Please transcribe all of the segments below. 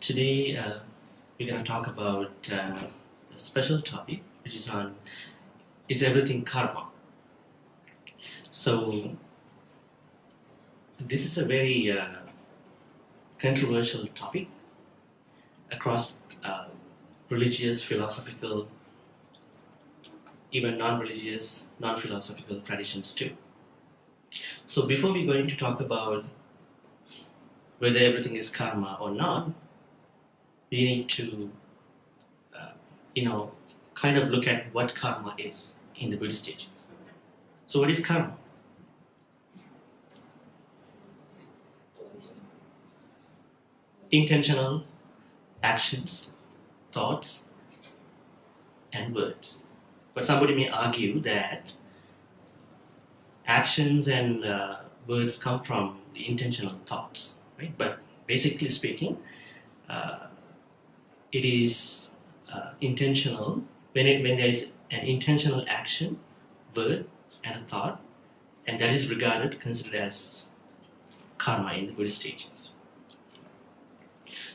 Today we're going to talk about a special topic which is on is everything karma. So this is a very controversial topic across religious, philosophical, even non-religious, non-philosophical traditions too. So before we're going to talk about whether everything is karma or not, we need to, kind of look at what karma is in the Buddhist teachings. So what is karma? Intentional actions, thoughts, and words. But somebody may argue that actions and words come from the intentional thoughts, right? But basically speaking, it is intentional when there is an intentional action, word, and a thought, and that is considered as karma in the Buddhist teachings.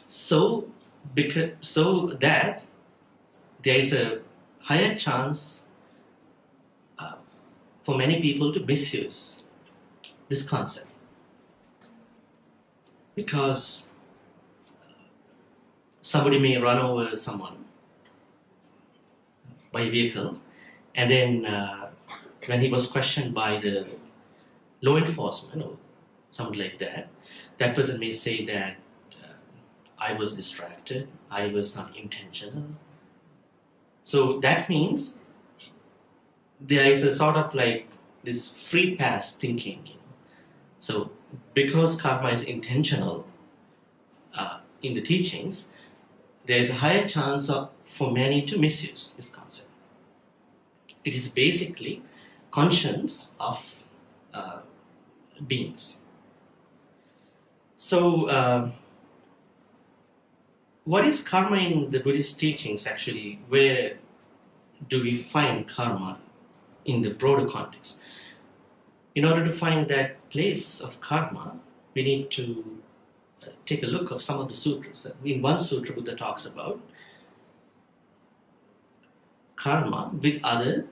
So that there is a higher chance for many people to misuse this concept, because somebody may run over someone by a vehicle, and then when he was questioned by the law enforcement or something like that, that person may say that I was distracted, I was not intentional. So that means there is a sort of like this free pass thinking. So because karma is intentional in the teachings, there is a higher chance for many to misuse this concept. It is basically conscience of beings. So what is karma in the Buddhist teachings actually? Where do we find karma in the broader context? In order to find that place of karma, we need to take a look of some of the sutras. In one sutra, Buddha talks about karma with other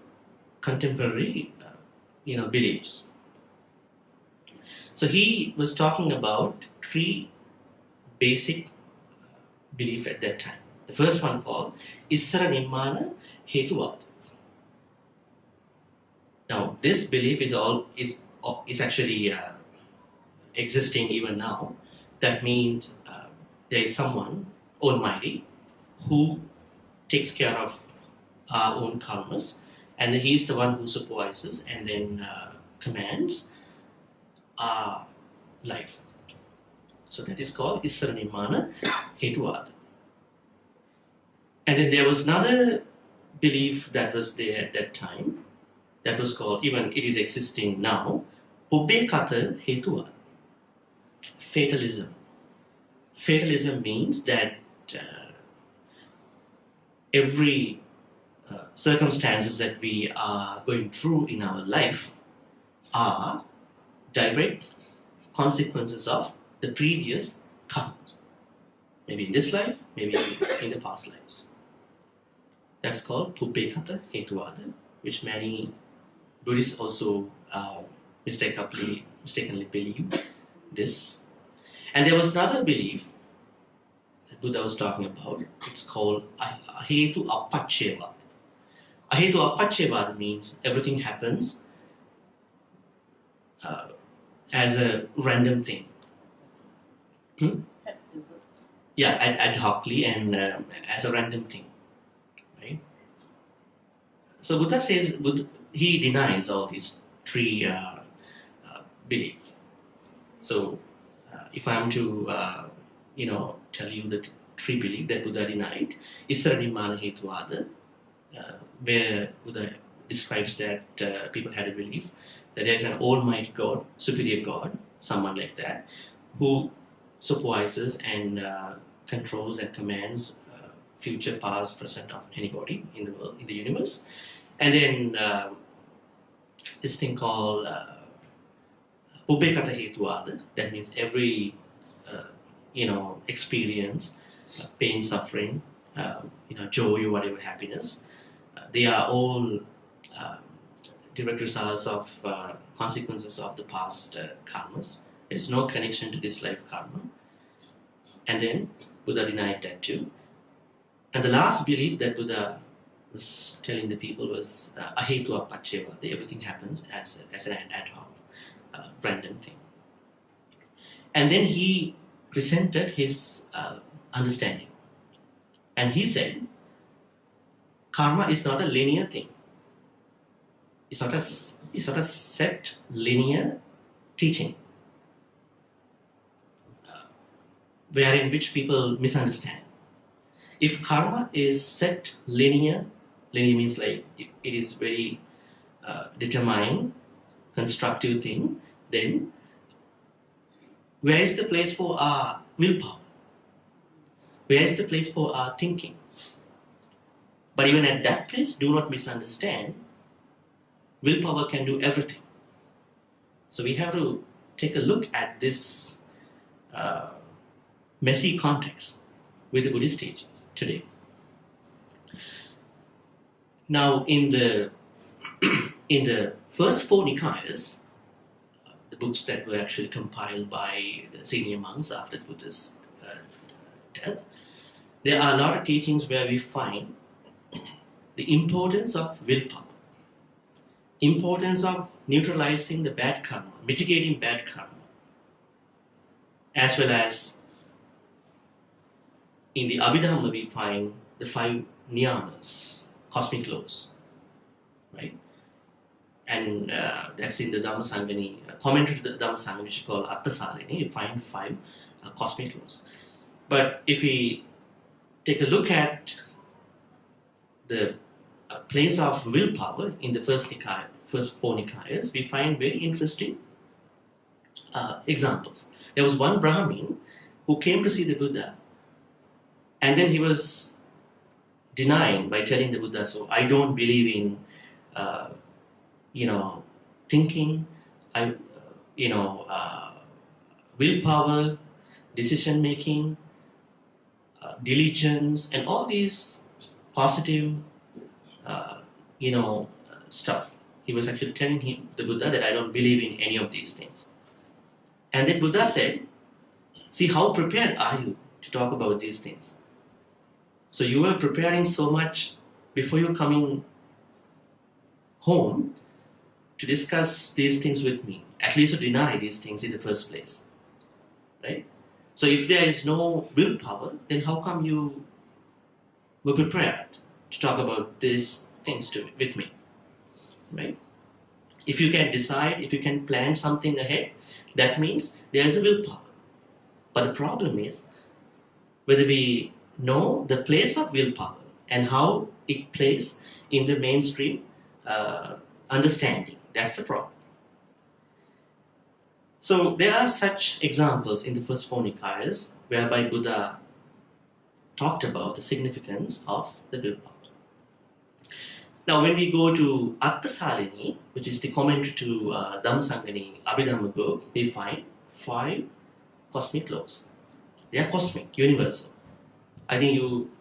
contemporary, beliefs. So he was talking about three basic beliefs at that time. The first one called Issara Nimmana Hetuvada. Now, this belief is actually existing even now. That means there is someone almighty who takes care of our own karmas, and he is the one who supervises and then commands our life. So that is called Issara Nimmana Hetuvada. And then there was another belief that was there at that time, that was called, even it is existing now, Pubbekata Hetuvada. Fatalism. Fatalism means that every circumstances that we are going through in our life are direct consequences of the previous karma. Maybe in this life, maybe in the past lives. That's called Pubbekata Hetuvada, which many Buddhists also mistakenly believe this. And there was another belief that Buddha was talking about. It's called Ahetu Appacchevada. Ahetu Appacchevada means everything happens as a random thing. Yeah, ad hocly and as a random thing. Right? So Buddha says, he denies all these three beliefs. So if I am to, tell you the three beliefs that Buddha denied, Issara Nimmana Hetuvada, where Buddha describes that people had a belief that there is an almighty God, superior God, someone like that, who supervises and controls and commands future, past, present of anybody in the world, in the universe. And then this thing called Pubbekata Hetuvada, that means every experience pain, suffering, joy, or whatever happiness. They are all direct results of consequences of the past karmas. There's no connection to this life karma. And then Buddha denied that too. And the last belief that Buddha was telling the people was ahetu apacheva. Everything happens as an ad hoc, random thing. And then he presented his understanding. And he said, karma is not a linear thing. It's not a set linear teaching, wherein which people misunderstand. If karma is set linear means like it is very determined, constructive thing, then where is the place for our willpower? Where is the place for our thinking? But even at that place, do not misunderstand, willpower can do everything. So we have to take a look at this messy context with the Buddhist teachings today. Now, in the first four Nikayas, the books that were actually compiled by the senior monks after the Buddha's death, there are a lot of teachings where we find the importance of willpower, importance of neutralizing the bad karma, mitigating bad karma, as well as in the Abhidhamma we find the 5 niyamas, cosmic laws, right? And that's in the Dhamma Sangani, commentary to the Dhamma Sangani, which is called Attasalini. You find 5 cosmic laws. But if we take a look at the place of willpower in the first 4 Nikayas, we find very interesting examples. There was one Brahmin who came to see the Buddha, and then he was denying by telling the Buddha, so I don't believe in thinking, willpower, decision making, diligence, and all these positive, stuff. He was actually telling the Buddha that I don't believe in any of these things. And then Buddha said, see, how prepared are you to talk about these things? So you were preparing so much before you coming home to discuss these things with me, at least to deny these things in the first place, right? So if there is no willpower, then how come you were prepared to talk about these things with me, right? If you can decide, if you can plan something ahead, that means there is a willpower. But the problem is whether we know the place of willpower and how it plays in the mainstream understanding. That's the problem. So there are such examples in the first 4 Nikayas whereby Buddha talked about the significance of the willpower. Now when we go to Attasalini, which is the commentary to Dhammasangani Abhidhamma book, we find 5 cosmic laws. They are cosmic, universal. I think you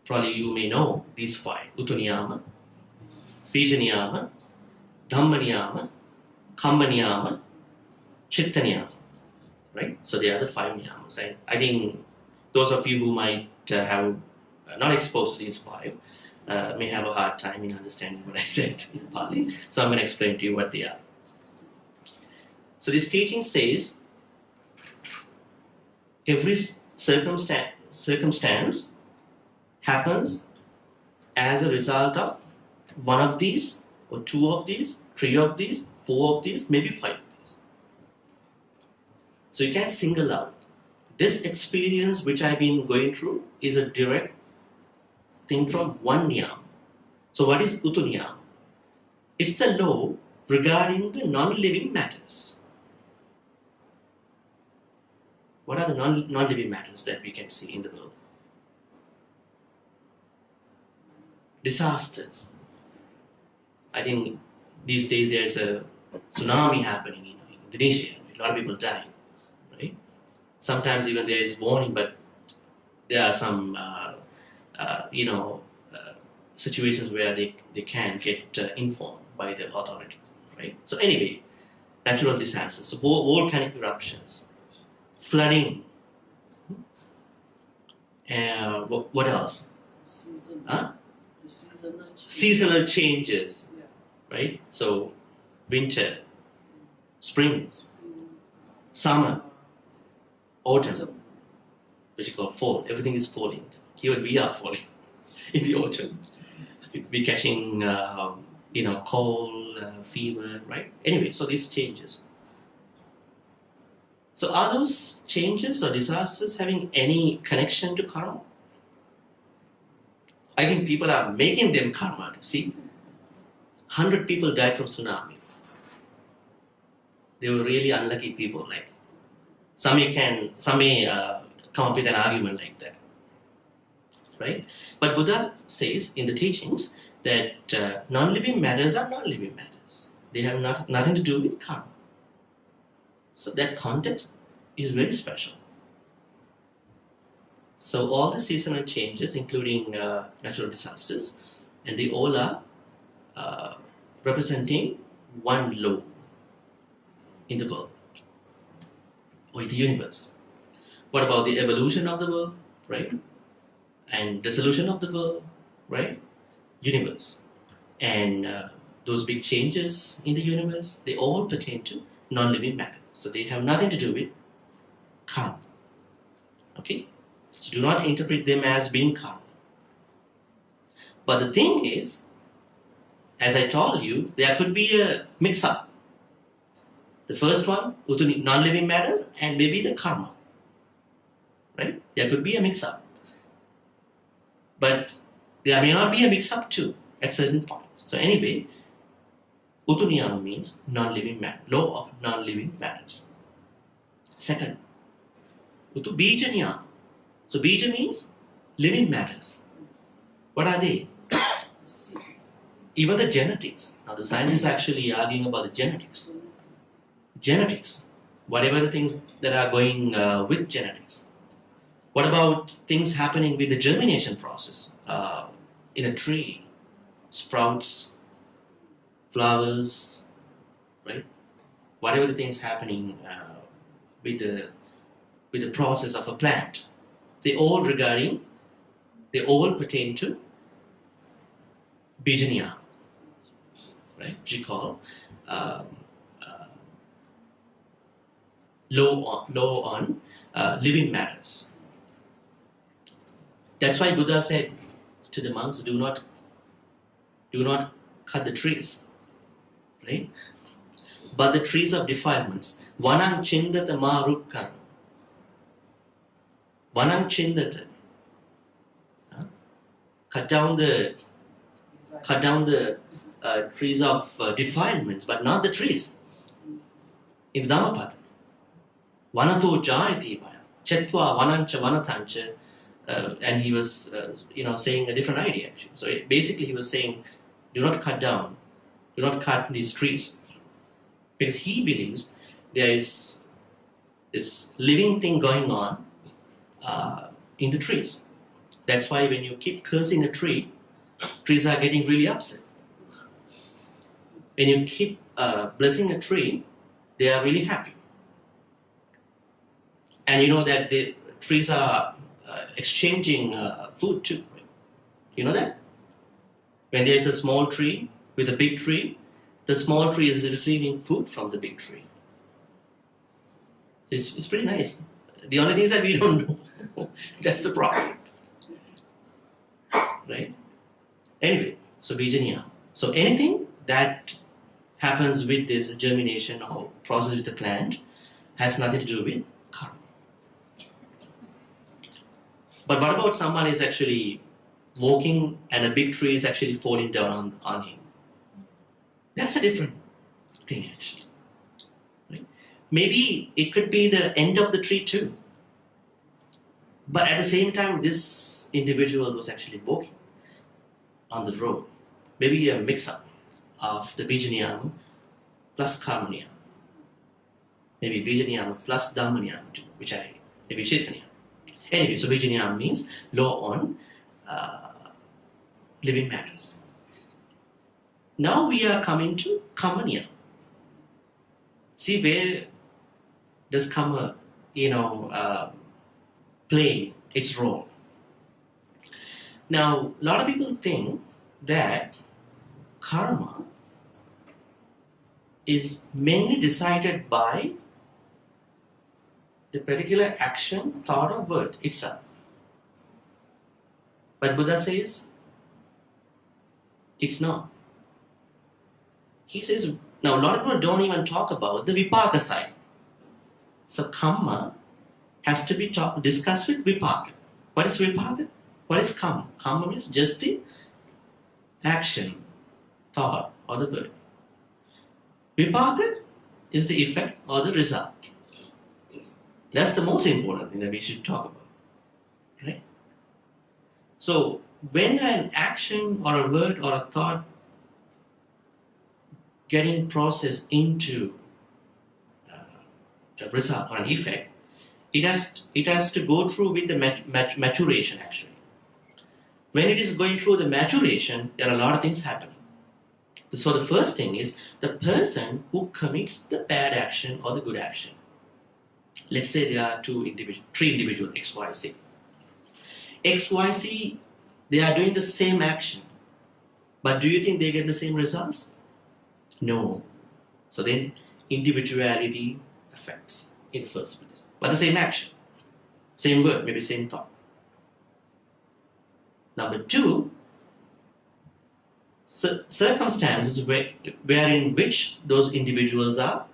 may know these 5. Utuniyama, Bijaniyama, Dhammaniyama, Kambaniyama, Chittaniyama. Right? So they are the 5 niyamas. I think those of you who might have not exposed to these 5 may have a hard time in understanding what I said in Pali. So I'm going to explain to you what they are. So this teaching says every circumstance happens as a result of one of these, or 2 of these, 3 of these, 4 of these, maybe 5 of these. So you can't single out. This experience which I've been going through is a direct thing from one niyam. So what is utuniyam? It's the law regarding the non-living matters. What are the non-living matters that we can see in the world? Disasters. I think these days there is a tsunami happening in Indonesia. A lot of people dying, right? Sometimes even there is warning, but there are some situations where they can get informed by the authorities, right? So anyway, natural disasters, so volcanic eruptions, flooding, what else? Seasonal changes, right? So winter, spring, summer, autumn, which you call fall. Everything is falling. Even we are falling in the autumn. We're catching, cold, fever, right? Anyway, so these changes. So are those changes or disasters having any connection to karma? I think people are making them karma. See, 100 people died from tsunami. They were really unlucky people. Like some may come up with an argument like that, right? But Buddha says in the teachings that non-living matters are non-living matters. They have nothing to do with karma. So that context is very special. So all the seasonal changes, including natural disasters, and they all are representing one law in the world or in the universe. What about the evolution of the world, right? And dissolution of the world, right? Universe. And those big changes in the universe, they all pertain to non-living matter. So they have nothing to do with karma. Okay? So do not interpret them as being karma. But the thing is, as I told you, there could be a mix-up. The first one, non-living matters, and maybe the karma. Right? There could be a mix-up. But there may not be a mix-up too at certain points. So anyway, Utuniyama means non-living matter, law of non-living matters. Second, Utu Bija Niyama. So Bija means living matters. What are they? Even the genetics. Now the science is actually arguing about the genetics. Genetics. Whatever the things that are going with genetics. What about things happening with the germination process in a tree? Sprouts, flowers, right? Whatever the things happening with the process of a plant, they all pertain to Bijaniya, right? Which you call law on living matters. That's why Buddha said to the monks, do not cut the trees, right? But the trees of defilements, vanang chindata marukkan, vanang chindata, cut down the trees of defilements, but not the trees. In the Dhammapada, vanato jayati vaya, chetva vanancha vanatancha, and he was saying a different idea actually. So basically he was saying, do not cut these trees, because he believes there is this living thing going on in the trees. That's why when you keep cursing a tree, trees are getting really upset. When you keep blessing a tree, they are really happy. And you know that the trees are exchanging food too. You know that? When there is a small tree with a big tree, the small tree is receiving food from the big tree. It's pretty nice. The only thing is that we don't know. That's the problem. Right? Anyway, so Bijaniya. So anything that happens with this germination or process with the plant has nothing to do with karma. But what about someone is actually walking and a big tree is actually falling down on him? That's a different thing actually. Right? Maybe it could be the end of the tree too. But at the same time, this individual was actually walking on the road. Maybe a mix-up of the Bijaniyama plus Karmaniyama. Maybe Bijaniyama plus Dhammaniyama too, maybe Chaitanya. Anyway, so Vijnana means law on living matters. Now we are coming to Kamaniya. See, where does Karma, play its role? Now, a lot of people think that karma is mainly decided by the particular action, thought, or word itself. But Buddha says it's not. He says, now a lot of people don't even talk about the vipaka side. So karma has to be discussed with vipaka. What is vipaka? What is karma? Karma means just the action, thought, or the word. Vipaka is the effect or the result. That's the most important thing that we should talk about. Right? So when an action or a word or a thought getting processed into a result or an effect, it has to go through with the maturation actually. When it is going through the maturation, there are a lot of things happening. So the first thing is the person who commits the bad action or the good action. Let's say there are three individuals, X, Y, Z. X, Y, Z, they are doing the same action. But do you think they get the same results? No. So then individuality affects in the first place. But the same action, same word, maybe same thought. Number two, circumstances wherein which those individuals are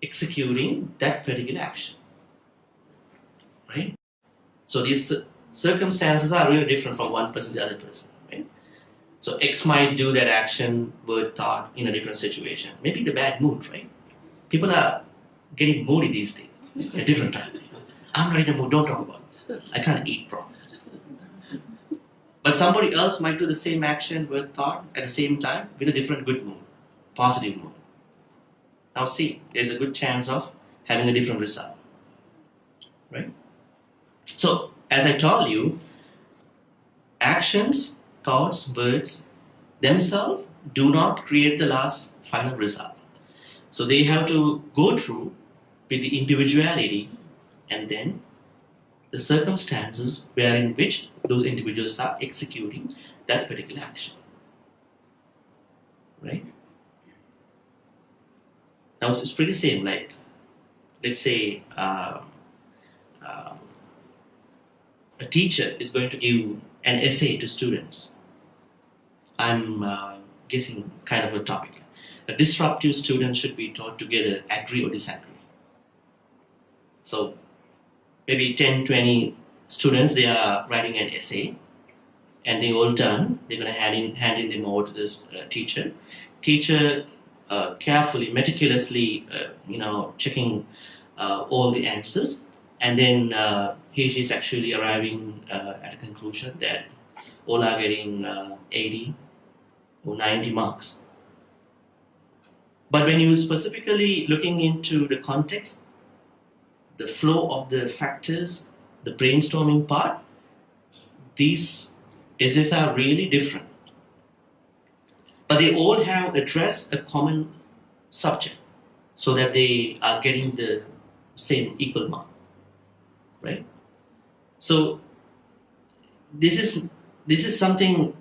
executing that particular action. Right? So these circumstances are really different from one person to the other person. Right? So X might do that action, word, thought in a different situation. Maybe the bad mood, right? People are getting moody these days at different times. I'm not in a mood, don't talk about this. I can't eat properly. But somebody else might do the same action, word, thought at the same time with a different good mood, positive mood. Now see, there's a good chance of having a different result. Right? So, as I told you, actions, thoughts, words themselves do not create the last final result. So they have to go through with the individuality and then the circumstances wherein which those individuals are executing that particular action. Right? Now it's pretty same, like, let's say a teacher is going to give an essay to students. I'm guessing kind of a topic. A disruptive student should be taught together, agree or disagree. So maybe 10, 20 students, they are writing an essay and they all done. They're going to hand in them over to this teacher. Teacher carefully, meticulously, checking all the answers. And then she's actually arriving at a conclusion that all are getting 80 or 90 marks. But when you specifically looking into the context, the flow of the factors, the brainstorming part, these essays are really different. But they all have addressed a common subject so that they are getting the same equal mark. Right? So this is something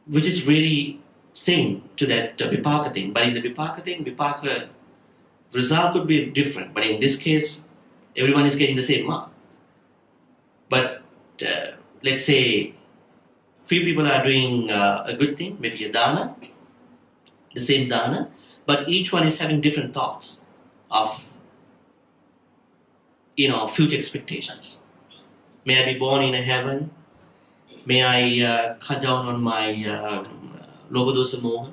which is really same to that vipaka thing. But in the vipaka thing, vipaka result could be different. But in this case, everyone is getting the same mark. But let's say few people are doing a good thing, maybe a dana, the same dana, but each one is having different thoughts of future expectations. May I be born in a heaven? May I cut down on my logodosa moha,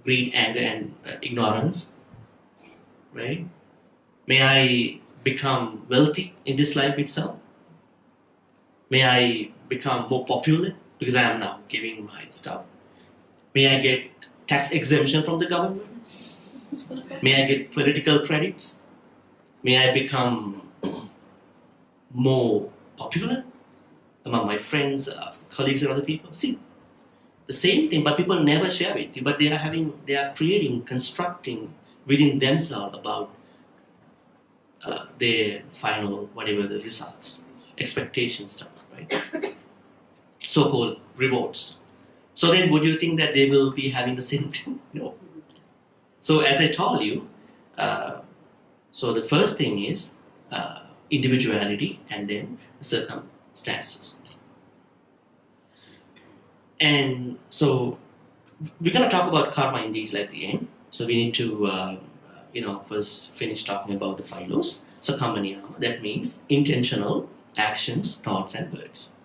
greed, anger, and ignorance? Right? May I become wealthy in this life itself? May I become more popular because I am now giving my stuff? May I get tax exemption from the government? May I get political credits? May I become more popular among my friends, colleagues, and other people. See, the same thing, but people never share it. But they are creating, constructing within themselves about their final, whatever the results, expectations, stuff, right? So-called rewards. So then, would you think that they will be having the same thing? No. So as I told you, so the first thing is individuality, and then circumstances. And so we're going to talk about karma in detail at the end. So we need to, first finish talking about the 5 laws. So karma niyama, that means intentional actions, thoughts, and words.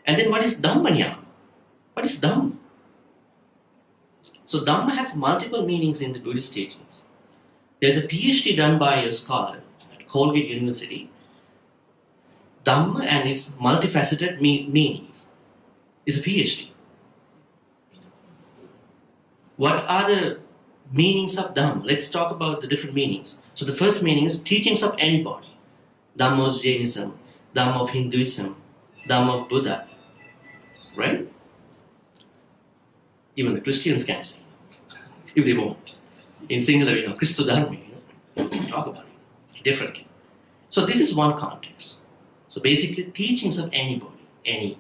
And then what is Dhamma niyama? What is Dhamma? So Dhamma has multiple meanings in the Buddhist teachings. There's a PhD done by a scholar at Colgate University. Dhamma and its multifaceted meanings is a PhD. What are the meanings of Dhamma? Let's talk about the different meanings. So the first meaning is teachings of anybody. Dhamma of Jainism, Dhamma of Hinduism, Dhamma of Buddha, right? Even the Christians can say, if they want. In singular, Christo Dharma, you can talk about it differently. So this is one context. So basically, teachings of anybody, any,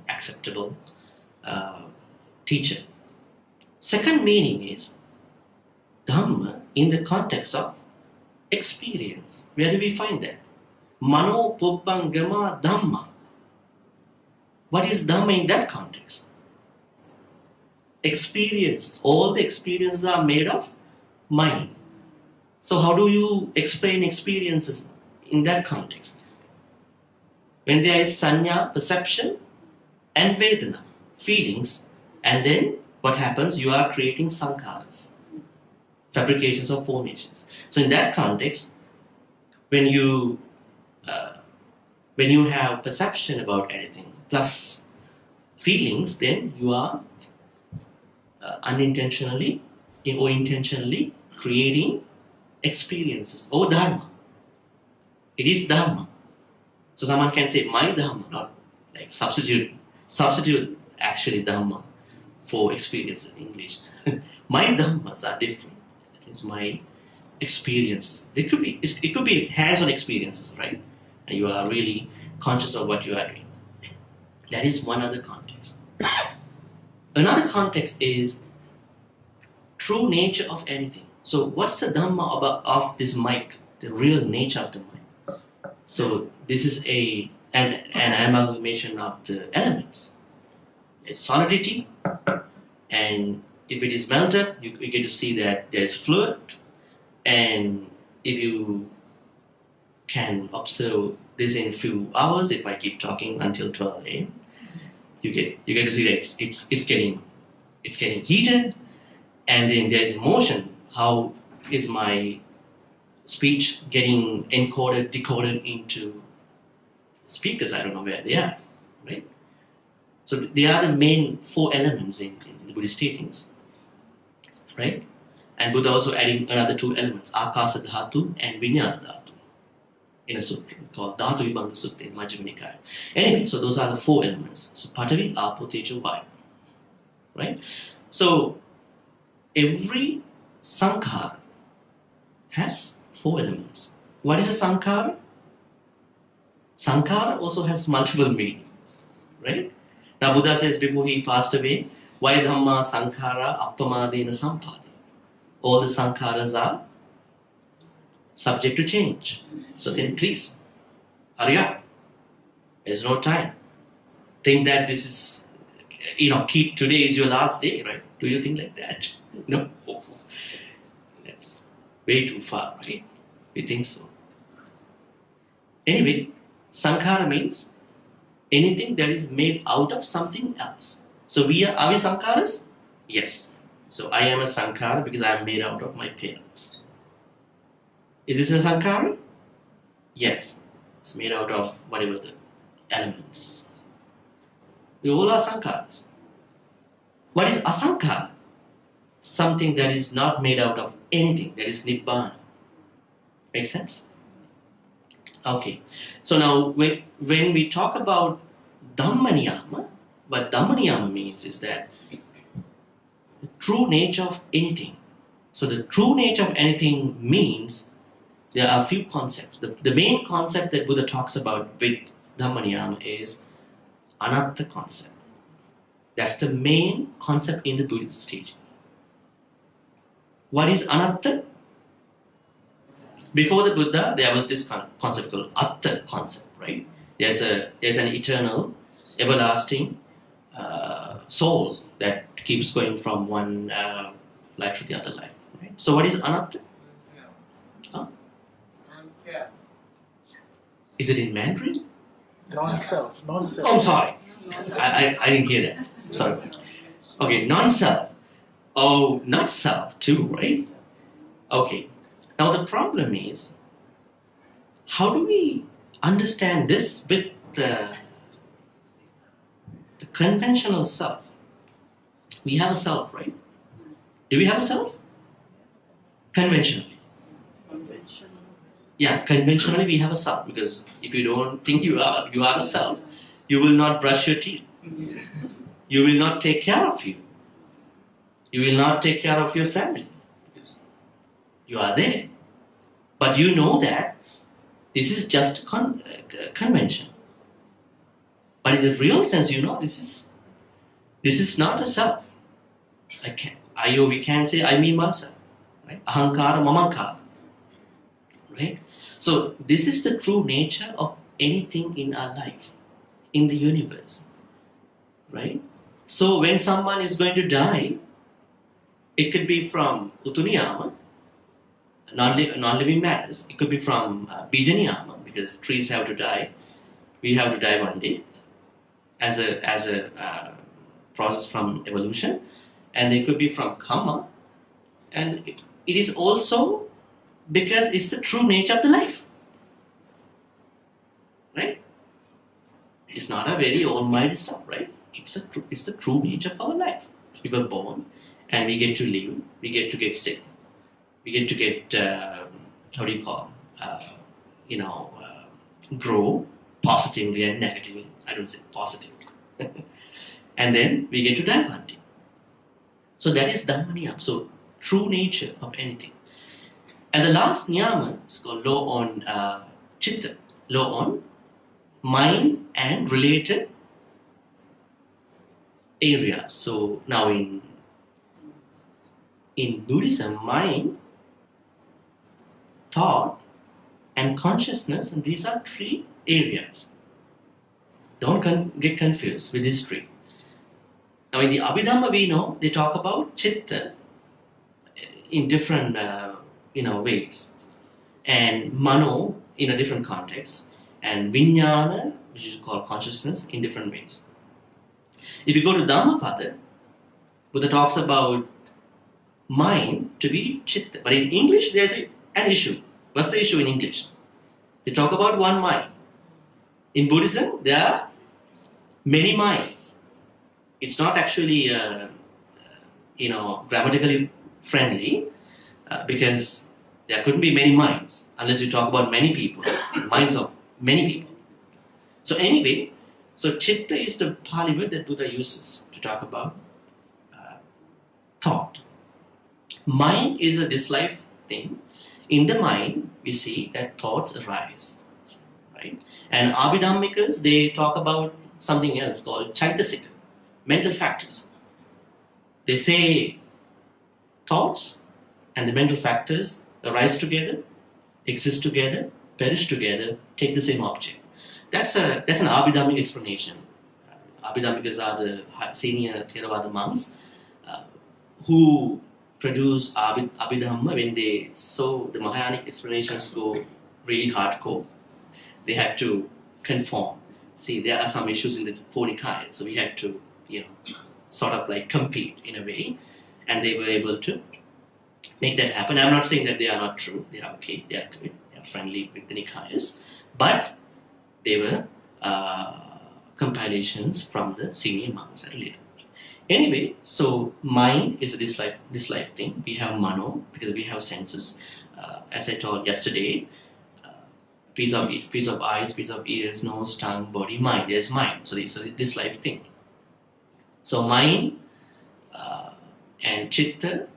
acceptable teacher. Second meaning is Dhamma in the context of experience. Where do we find that? Mano Pubbangama Dhamma. What is Dhamma in that context? Experiences. All the experiences are made of mind. So how do you explain experiences in that context? When there is sanya, perception, and vedana, feelings, and then what happens? You are creating sankharas, fabrications or formations. So in that context, when you have perception about anything plus feelings, then you are unintentionally or intentionally creating experiences or dharma. It is dharma. So someone can say my dharma, not like substitute actually dharma for experience in English. My dhammas are different. That is my experiences. It could be hands-on experiences, right? And you are really conscious of what you are doing. That is one other context. Another context is true nature of anything. So what's the Dhamma of this mic? The real nature of the mic. So this is an amalgamation of the elements. It's solidity, and if it is melted, you get to see that there is fluid. And if you can observe this in a few hours, if I keep talking until 12 a.m., you get to see that it's getting heated, and then there is motion. How is my speech getting encoded, decoded into speakers? I don't know where they are, right? So they are the main 4 elements in the Buddhist teachings, right? And Buddha also adding another 2 elements, Akasa Dhatu and Vijnana Dhatu, in a sutra called Dhatu Vibhanga Sutta in Majjhima Nikaya. Anyway, so those are the 4 elements. So Patavi, Apo, Tejo, Vayu, right? So every sankhara has 4 elements. What is a sankhara? Sankhara also has multiple meanings, right? Now Buddha says before he passed away, Vaya Dhamma Sankhara Appamadena Sampade. All the sankharas are subject to change. So then please, hurry up. There's no time. Think that this is, keep today is your last day, right? Do you think like that? No. That's way too far, right? We think so. Anyway, sankhara means anything that is made out of something else. So are we sankharas? Yes. So I am a sankhara because I am made out of my parents. Is this a sankhara? Yes. It's made out of whatever the elements. They all are sankharas. What is asankhara? Something that is not made out of anything. That is nibbana. Make sense? Okay. So now when we talk about Dhamma, what Dhamma means is that the true nature of anything. So the true nature of anything means there are a few concepts. The main concept that Buddha talks about with Dhamma is anatta concept. That's the main concept in the Buddhist teaching. What is anatta? Before the Buddha, there was this concept called atta concept, right? There's an eternal, everlasting soul that keeps going from one life to the other life. Right? So what is anatta? Huh? Is it in Mandarin? Non-self. Non-self. Oh, I'm sorry. I didn't hear that. Sorry. Okay, non-self. Oh, not self too, right? Okay. Now the problem is, how do we understand this with the conventional self? We have a self, right? Do we have a self? Conventionally. Yeah, conventionally we have a self, because if you don't think you are a self, you will not brush your teeth. You will not take care of you. You will not take care of your family. Because you are there. But you know that this is just convention. But in the real sense, you know, this is not a self. We can say, I mean myself. Right? Ahankara, mamankara. Right? So this is the true nature of anything in our life, in the universe. Right? So when someone is going to die, it could be from utuniyama, non-living matters. It could be from bijaniyama, because trees have to die. We have to die one day, as a process from evolution, and it could be from karma, and it is also because it's the true nature of the life. Right? It's not a very almighty stuff, right? It's the true nature of our life. We were born, and we get to live. We get to get sick. We get to get grow positively and negatively. I don't say positively, and then we get to die one day. So that is Dhamma niyama. So true nature of anything. And the last niyama is called law on chitta, law on mind and related areas. So now in Buddhism, mind, thought, and consciousness, and these are three areas. Don't get confused with these three. Now in the Abhidhamma, we know they talk about chitta in different ways, and mano in a different context, and vijnana, which is called consciousness, in different ways. If you go to Dhammapada, Buddha talks about mind to be chitta. But in English, there's an issue. What's the issue in English? They talk about one mind. In Buddhism, there are many minds. It's not actually, grammatically friendly, because there couldn't be many minds unless you talk about many people, minds of many people. So anyway, so chitta is the Pali word that Buddha uses to talk about thought. Mind is a this life thing. In the mind, we see that thoughts arise, right? And Abhidhammikas, they talk about something else called Chaitasika, mental factors. They say thoughts and the mental factors arise together, exist together, perish together, take the same object. That's an Abhidhammic explanation. Abhidhammikas are the senior Theravada monks who produce Abhidhamma when they saw the Mahayanic explanations go really hardcore. They had to conform. See, there are some issues in the four Nikayas, so we had to, sort of like compete in a way, and they were able to make that happen. I'm not saying that they are not true. They are okay. They are good. They are friendly with the Nikayas, but they were compilations from the senior monks at a later. Anyway, so mind is a this life thing. We have mano because we have senses. As I told yesterday, piece of eyes, piece of ears, nose, tongue, body, mind. There's mind. So this life thing. So mind and chitta.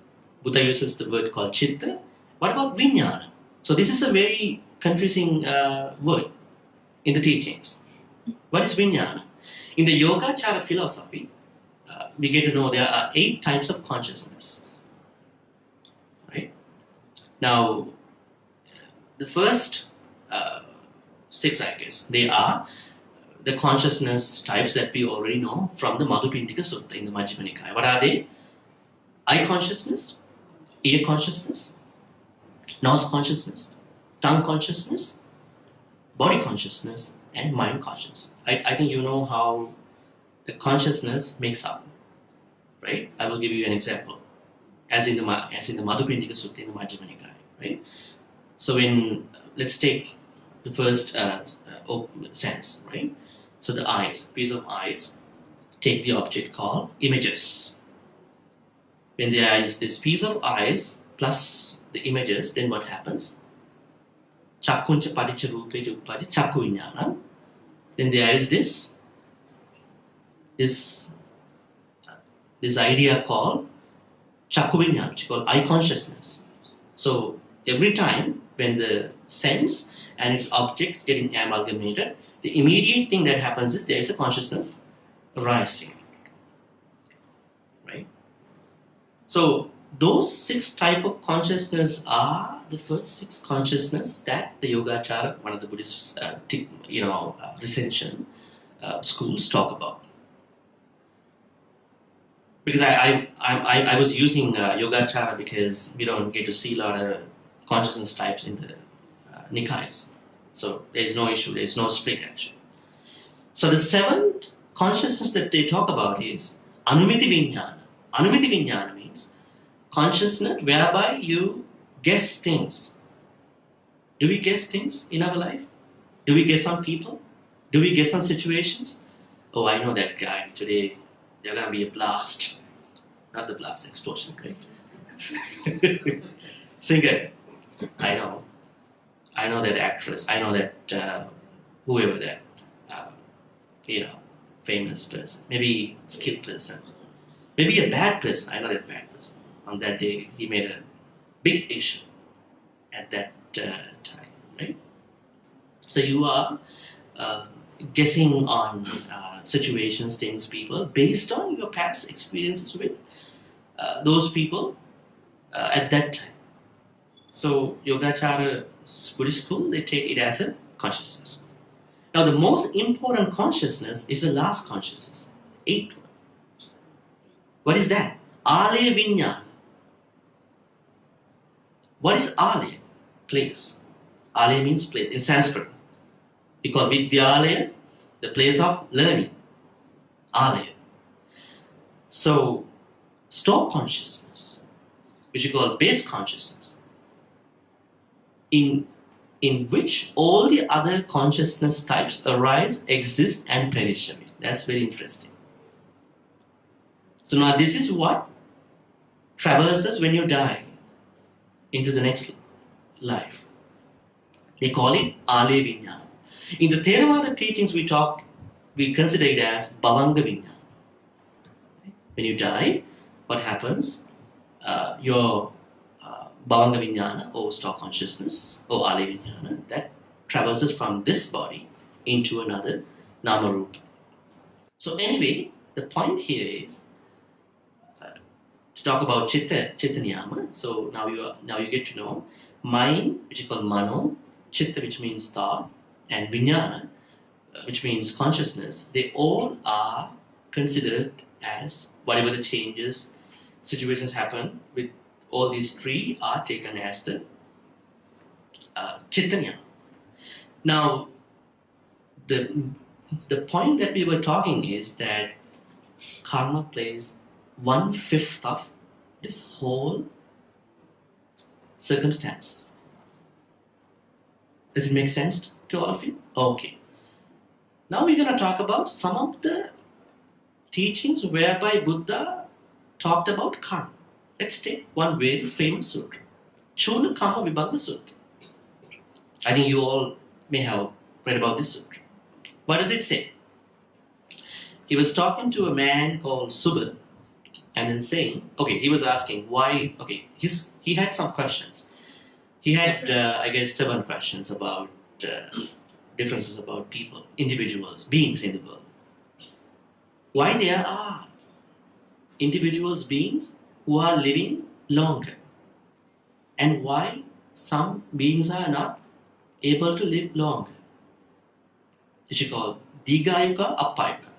Buddha uses the word called chitta. What about vijnana? So this is a very confusing word in the teachings. What is vijnana? In the Yogacara philosophy, we get to know there are 8 types of consciousness. Right? Now, the first 6, I guess, they are the consciousness types that we already know from the Madhupindika Sutta in the Majjhima Nikaya. What are they? Eye consciousness, ear consciousness, nose consciousness, tongue consciousness, body consciousness, and mind consciousness. I think you know how the consciousness makes up, right? I will give you an example, as in the Madhupindika Sutta in the Majjhima Nikaya, right? So let's take the first sense, right? So the eyes, piece of eyes, take the object called images. When there is this piece of eyes plus the images, then what happens? Chakkuncha padicca rupeja upadi chakku vijnana. Then there is this idea called chakku vijnana, which is called eye consciousness. So every time when the sense and its objects getting amalgamated, the immediate thing that happens is there is a consciousness arising. Right? So those 6 type of consciousness are the first 6 consciousness that the Yogacara, one of the Buddhist recension schools talk about. Because I was using Yogacara because we don't get to see a lot of consciousness types in the Nikayas. So there is no issue, there is no split actually. So the 7th consciousness that they talk about is Anumiti Vijnana. Anumiti Vijnana means consciousness whereby you guess things. Do we guess things in our life? Do we guess on people? Do we guess on situations? Oh, I know that guy today. There's gonna be a blast. Not the blast, explosion, right? Singer. I know. I know that actress. I know that whoever that, famous person. Maybe skilled person. Maybe a bad person. I know that bad person. On that day, he made a big issue at that time, right? So you are guessing on situations, things, people, based on your past experiences with those people at that time. So Yogacara Buddhist school, they take it as a consciousness. Now the most important consciousness is the last consciousness, 8th one. What is that? Alaya Vijnana. What is Alaya? Place. Alaya means place in Sanskrit. We call Vidyalaya the place of learning. Alaya. So store consciousness, which we call base consciousness, in which all the other consciousness types arise, exist, and perish away. That's very interesting. So now this is what traverses when you die into the next life. They call it Alaya Vijnana. In the Theravada teachings we consider it as Bhavanga Vijnana. When you die, what happens? Your Bhavanga Vijnana or stock consciousness or Alaya Vijnana that traverses from this body into another Nama Rupa. So anyway, the point here is to talk about Chitta Niyama. So now you get to know mind, which is called Mano, Chitta, which means thought, and Vijnana, which means consciousness. They all are considered as whatever the changes, situations happen with all these 3 are taken as the Chitta Niyama. Now, the point that we were talking is that karma plays 1/5 of this whole circumstances. Does it make sense to all of you? Okay. Now we're going to talk about some of the teachings whereby Buddha talked about karma. Let's take one very famous sutra, Chuna Karma Vibhanga Sutra. I think you all may have read about this sutra. What does it say? He was talking to a man called Subal, and then saying, okay, he was asking why, okay, he had some questions. He had, I guess, 7 questions about differences about people, individuals, beings in the world. Why there are individuals, beings who are living longer, and why some beings are not able to live longer. Which you call Digayuka, Appayuka.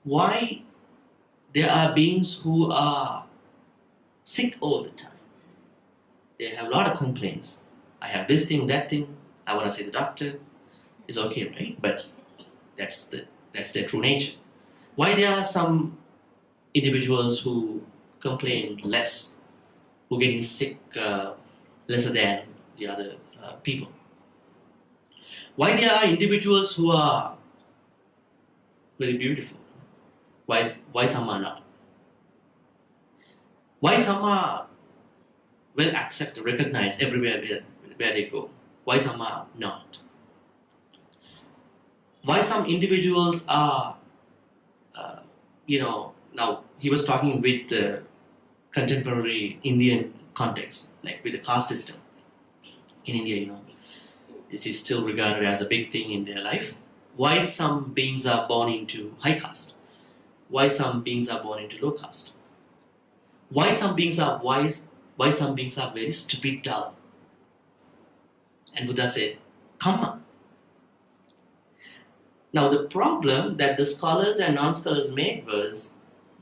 Why there are beings who are sick all the time. They have a lot of complaints. I have this thing, that thing. I want to see the doctor. It's okay, right? But that's their true nature. Why there are some individuals who complain less, who are getting sick lesser than the other people? Why there are individuals who are very beautiful? Why some are not? Why some are well accepted, recognized everywhere where they go? Why some are not? Why some individuals are, now he was talking with the contemporary Indian context, like with the caste system in India, it is still regarded as a big thing in their life. Why some beings are born into high caste? Why some beings are born into low caste? Why some beings are wise? Why some beings are very stupid, dull? And Buddha said, karma. Now the problem that the scholars and non-scholars made was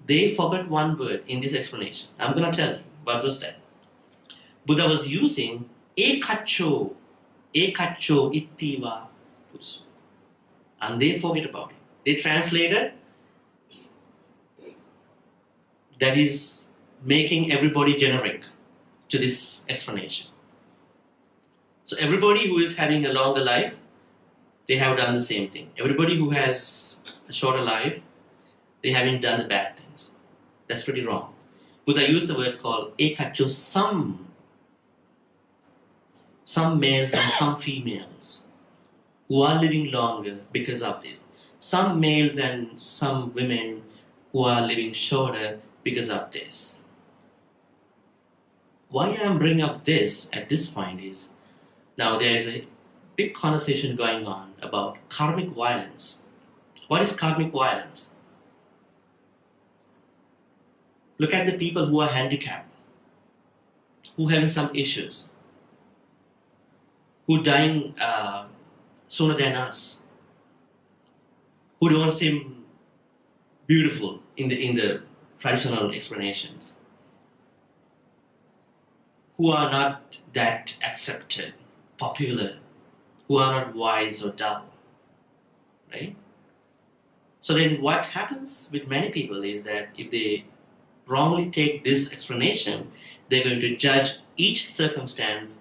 they forgot one word in this explanation. I'm going to tell you what was that. Buddha was using ekacho ittiva purusu. And they forget about it. They translated that is making everybody generic to this explanation. So everybody who is having a longer life, they have done the same thing. Everybody who has a shorter life, they haven't done the bad things. That's pretty wrong. Buddha used the word called ekacho, some males and some females who are living longer because of this. Some males and some women who are living shorter because of this. Why I am bringing up this at this point is, now there is a big conversation going on about karmic violence. What is karmic violence? Look at the people who are handicapped, who are having some issues, who are dying sooner than us, who don't seem beautiful in the traditional explanations, who are not that accepted, popular, who are not wise or dull, right? So then what happens with many people is that if they wrongly take this explanation, they're going to judge each circumstance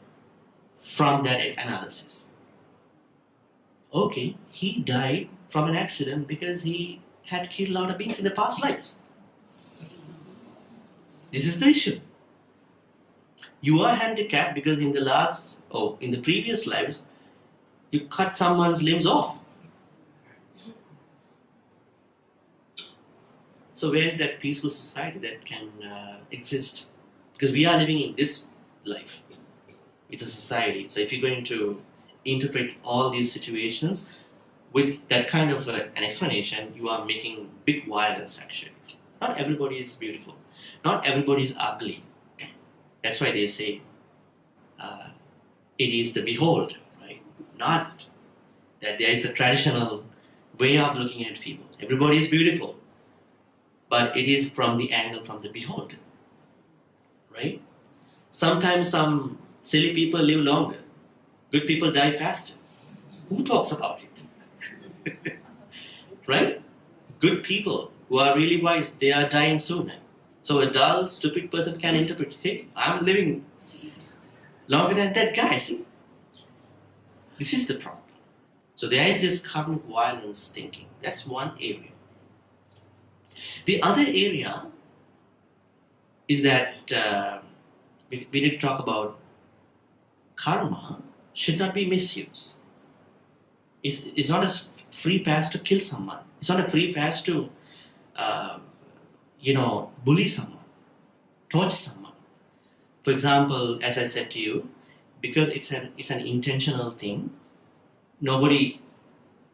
from that analysis. Okay, he died from an accident because he had killed a lot of beings in the past lives. This is the issue. You are handicapped because in the previous lives, you cut someone's limbs off. So where is that peaceful society that can exist? Because we are living in this life with a society. So if you're going to interpret all these situations with that kind of an explanation, you are making big violence actually. Not everybody is beautiful. Not everybody is ugly. That's why they say it is the behold, right? Not that there is a traditional way of looking at people. Everybody is beautiful. But it is from the angle from the behold, right? Sometimes some silly people live longer. Good people die faster. Who talks about it? Right? Good people who are really wise, they are dying sooner. So a dull, stupid person can interpret, hey, I'm living longer than that guy, see? This is the problem. So there is this karmic violence thinking. That's one area. The other area is that we need to talk about karma should not be misused. It's not a free pass to kill someone. It's not a free pass to, bully someone, torture someone. For example, as I said to you, because it's an intentional thing, nobody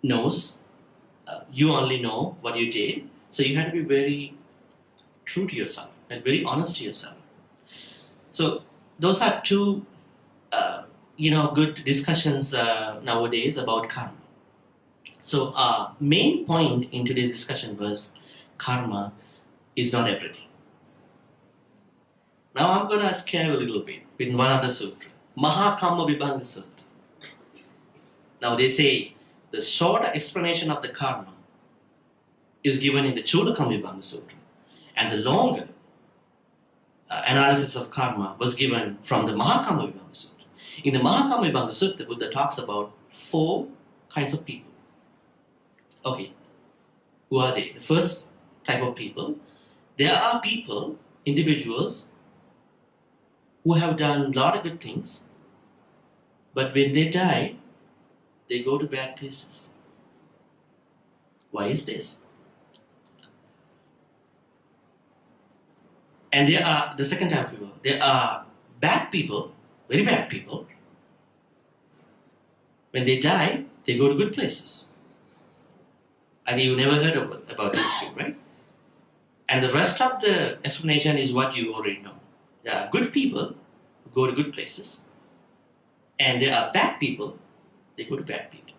knows. You only know what you did. So you have to be very true to yourself and very honest to yourself. So those are two, good discussions nowadays about karma. So main point in today's discussion was karma is not everything. Now I'm going to scare you a little bit with one other sutra, Maha Kamma Vibhanga Sutra. Now they say the short explanation of the karma is given in the Chula Kamma Vibhanga Sutra, and the longer analysis of karma was given from the Maha Kamma Vibhanga Sutra. In the Maha Kamma Vibhanga Sutra, the Buddha talks about 4 kinds of people. Okay, who are they? The first type of people, there are people, individuals, who have done a lot of good things, but when they die, they go to bad places. Why is this? And there are the second type of people. There are bad people, very bad people. When they die, they go to good places. I think you never heard about this too, right? And the rest of the explanation is what you already know. There are good people who go to good places, and there are bad people, they go to bad people.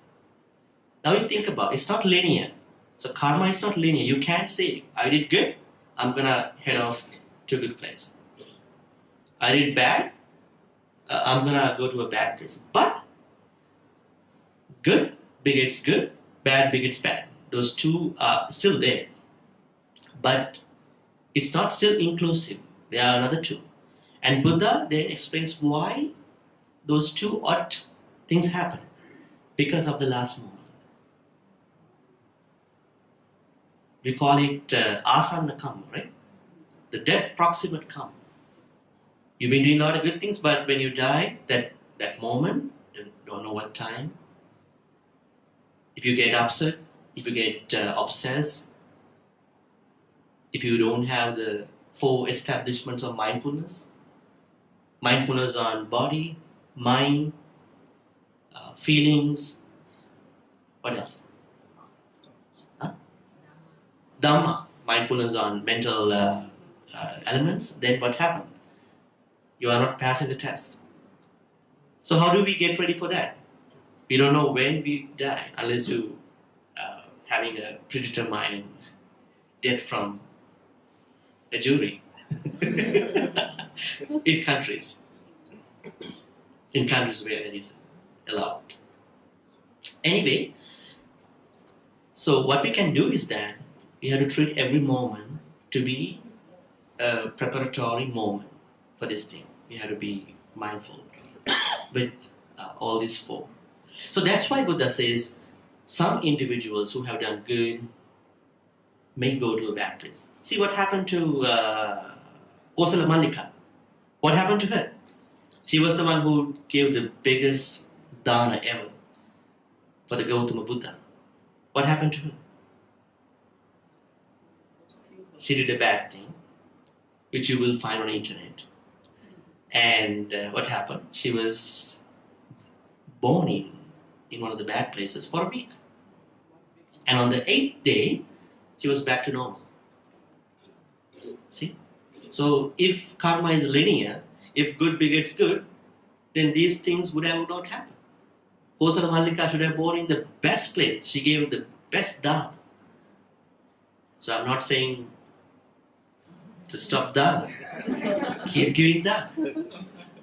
Now you think about it, it's not linear. So karma is not linear. You can't say, I did good, I'm going to head off to a good place. I did bad, I'm going to go to a bad place. But good begets good, bad begets bad. Those two are still there. But it's not still inclusive. There are another two. And Buddha then explains why those two odd things happen. Because of the last moment. We call it asanna karma, right? The death proximate karma. You've been doing a lot of good things, but when you die, that moment, you don't know what time. If you get upset, if you get obsessed, if you don't have the 4 establishments of mindfulness on body, mind, feelings, what else? Dhamma, mindfulness on mental elements, then what happened? You are not passing the test. So how do we get ready for that? We don't know when we die unless you having a predetermined death from a jury in countries where it is allowed. Anyway, so what we can do is that we have to treat every moment to be a preparatory moment for this thing. We have to be mindful with all these 4. So that's why Buddha says some individuals who have done good may go to a bad place. See what happened to Kosala Mallika. What happened to her? She was the one who gave the biggest dana ever for the Gautama Buddha. What happened to her? She did a bad thing, which you will find on the internet. And what happened? She was born in one of the bad places for a week. And on the 8th day, she was back to normal. See? So if karma is linear, if good begets good, then these things would not happen. Kosala Mallika should have born in the best place. She gave the best dana. So I'm not saying to stop dana. Keep giving dana.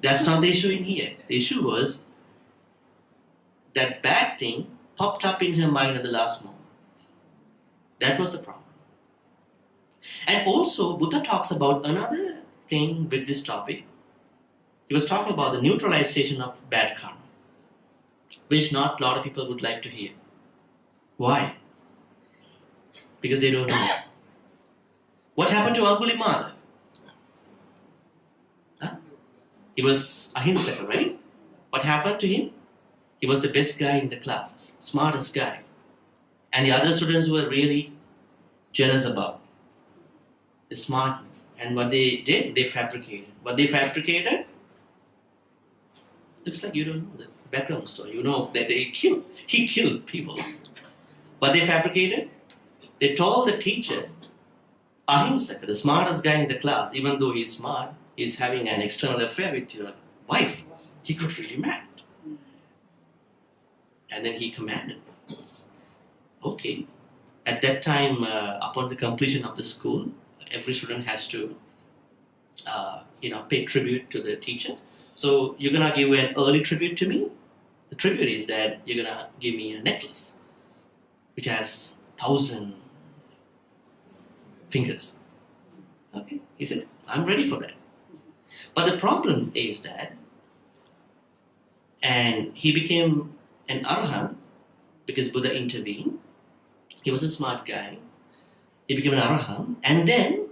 That's not the issue in here. The issue was that bad thing popped up in her mind at the last moment. That was the problem. And also, Buddha talks about another thing with this topic. He was talking about the neutralization of bad karma, which not a lot of people would like to hear. Why? Because they don't know. What happened to Angulimala? He was ahimsaka, right? What happened to him? He was the best guy in the class, smartest guy. And the other students were really jealous about his smartness. And what they did, they fabricated. What they fabricated, looks like you don't know the background story. You know that he killed people. What they fabricated, they told the teacher, Ahimsaka, the smartest guy in the class, even though he's smart, he's having an external affair with your wife. He got really mad. And then he commanded, okay. At that time, upon the completion of the school, every student has to, pay tribute to the teacher. So you're gonna give an early tribute to me. The tribute is that you're gonna give me a necklace, which has 1,000 fingers. Okay, he said, I'm ready for that. But the problem is that, and he became an arahant because Buddha intervened. He was a smart guy. He became an arahant, and then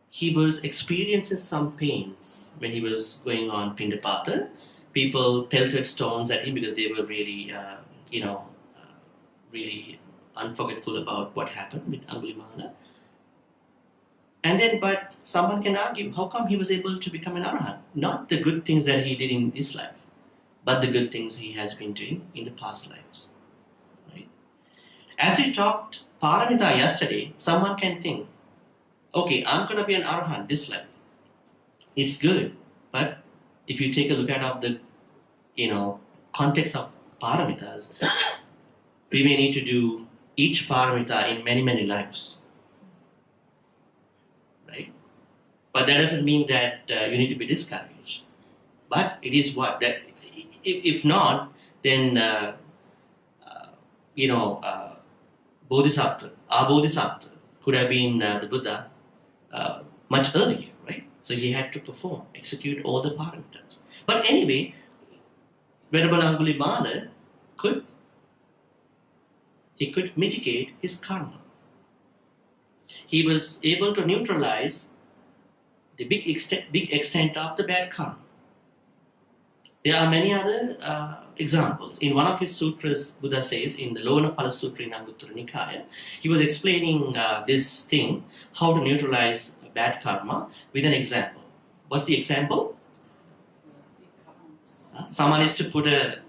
he was experiencing some pains when he was going on Pindapata. People pelted stones at him because they were really, really unforgetful about what happened with Angulimala. And then, but someone can argue, how come he was able to become an arahant? Not the good things that he did in this life, but the good things he has been doing in the past lives. Right? As we talked paramita yesterday, someone can think, okay, I'm going to be an arahant this life. It's good, but if you take a look at the, context of paramitas, we may need to do each paramita in many, many lives. Right? But that doesn't mean that you need to be discouraged. But it is what that if not, then Bodhisattva, our Bodhisattva could have been the Buddha much earlier, right? So he had to perform, execute all the paramitas. But anyway, Venerable Angulimala could mitigate his karma. He was able to neutralize the big extent of the bad karma. There are many other examples. In one of his sutras, Buddha says, in the Lowanapala Sutra in Anguttara Nikaya, he was explaining this thing, how to neutralize bad karma, with an example. What's the example? Someone is to put a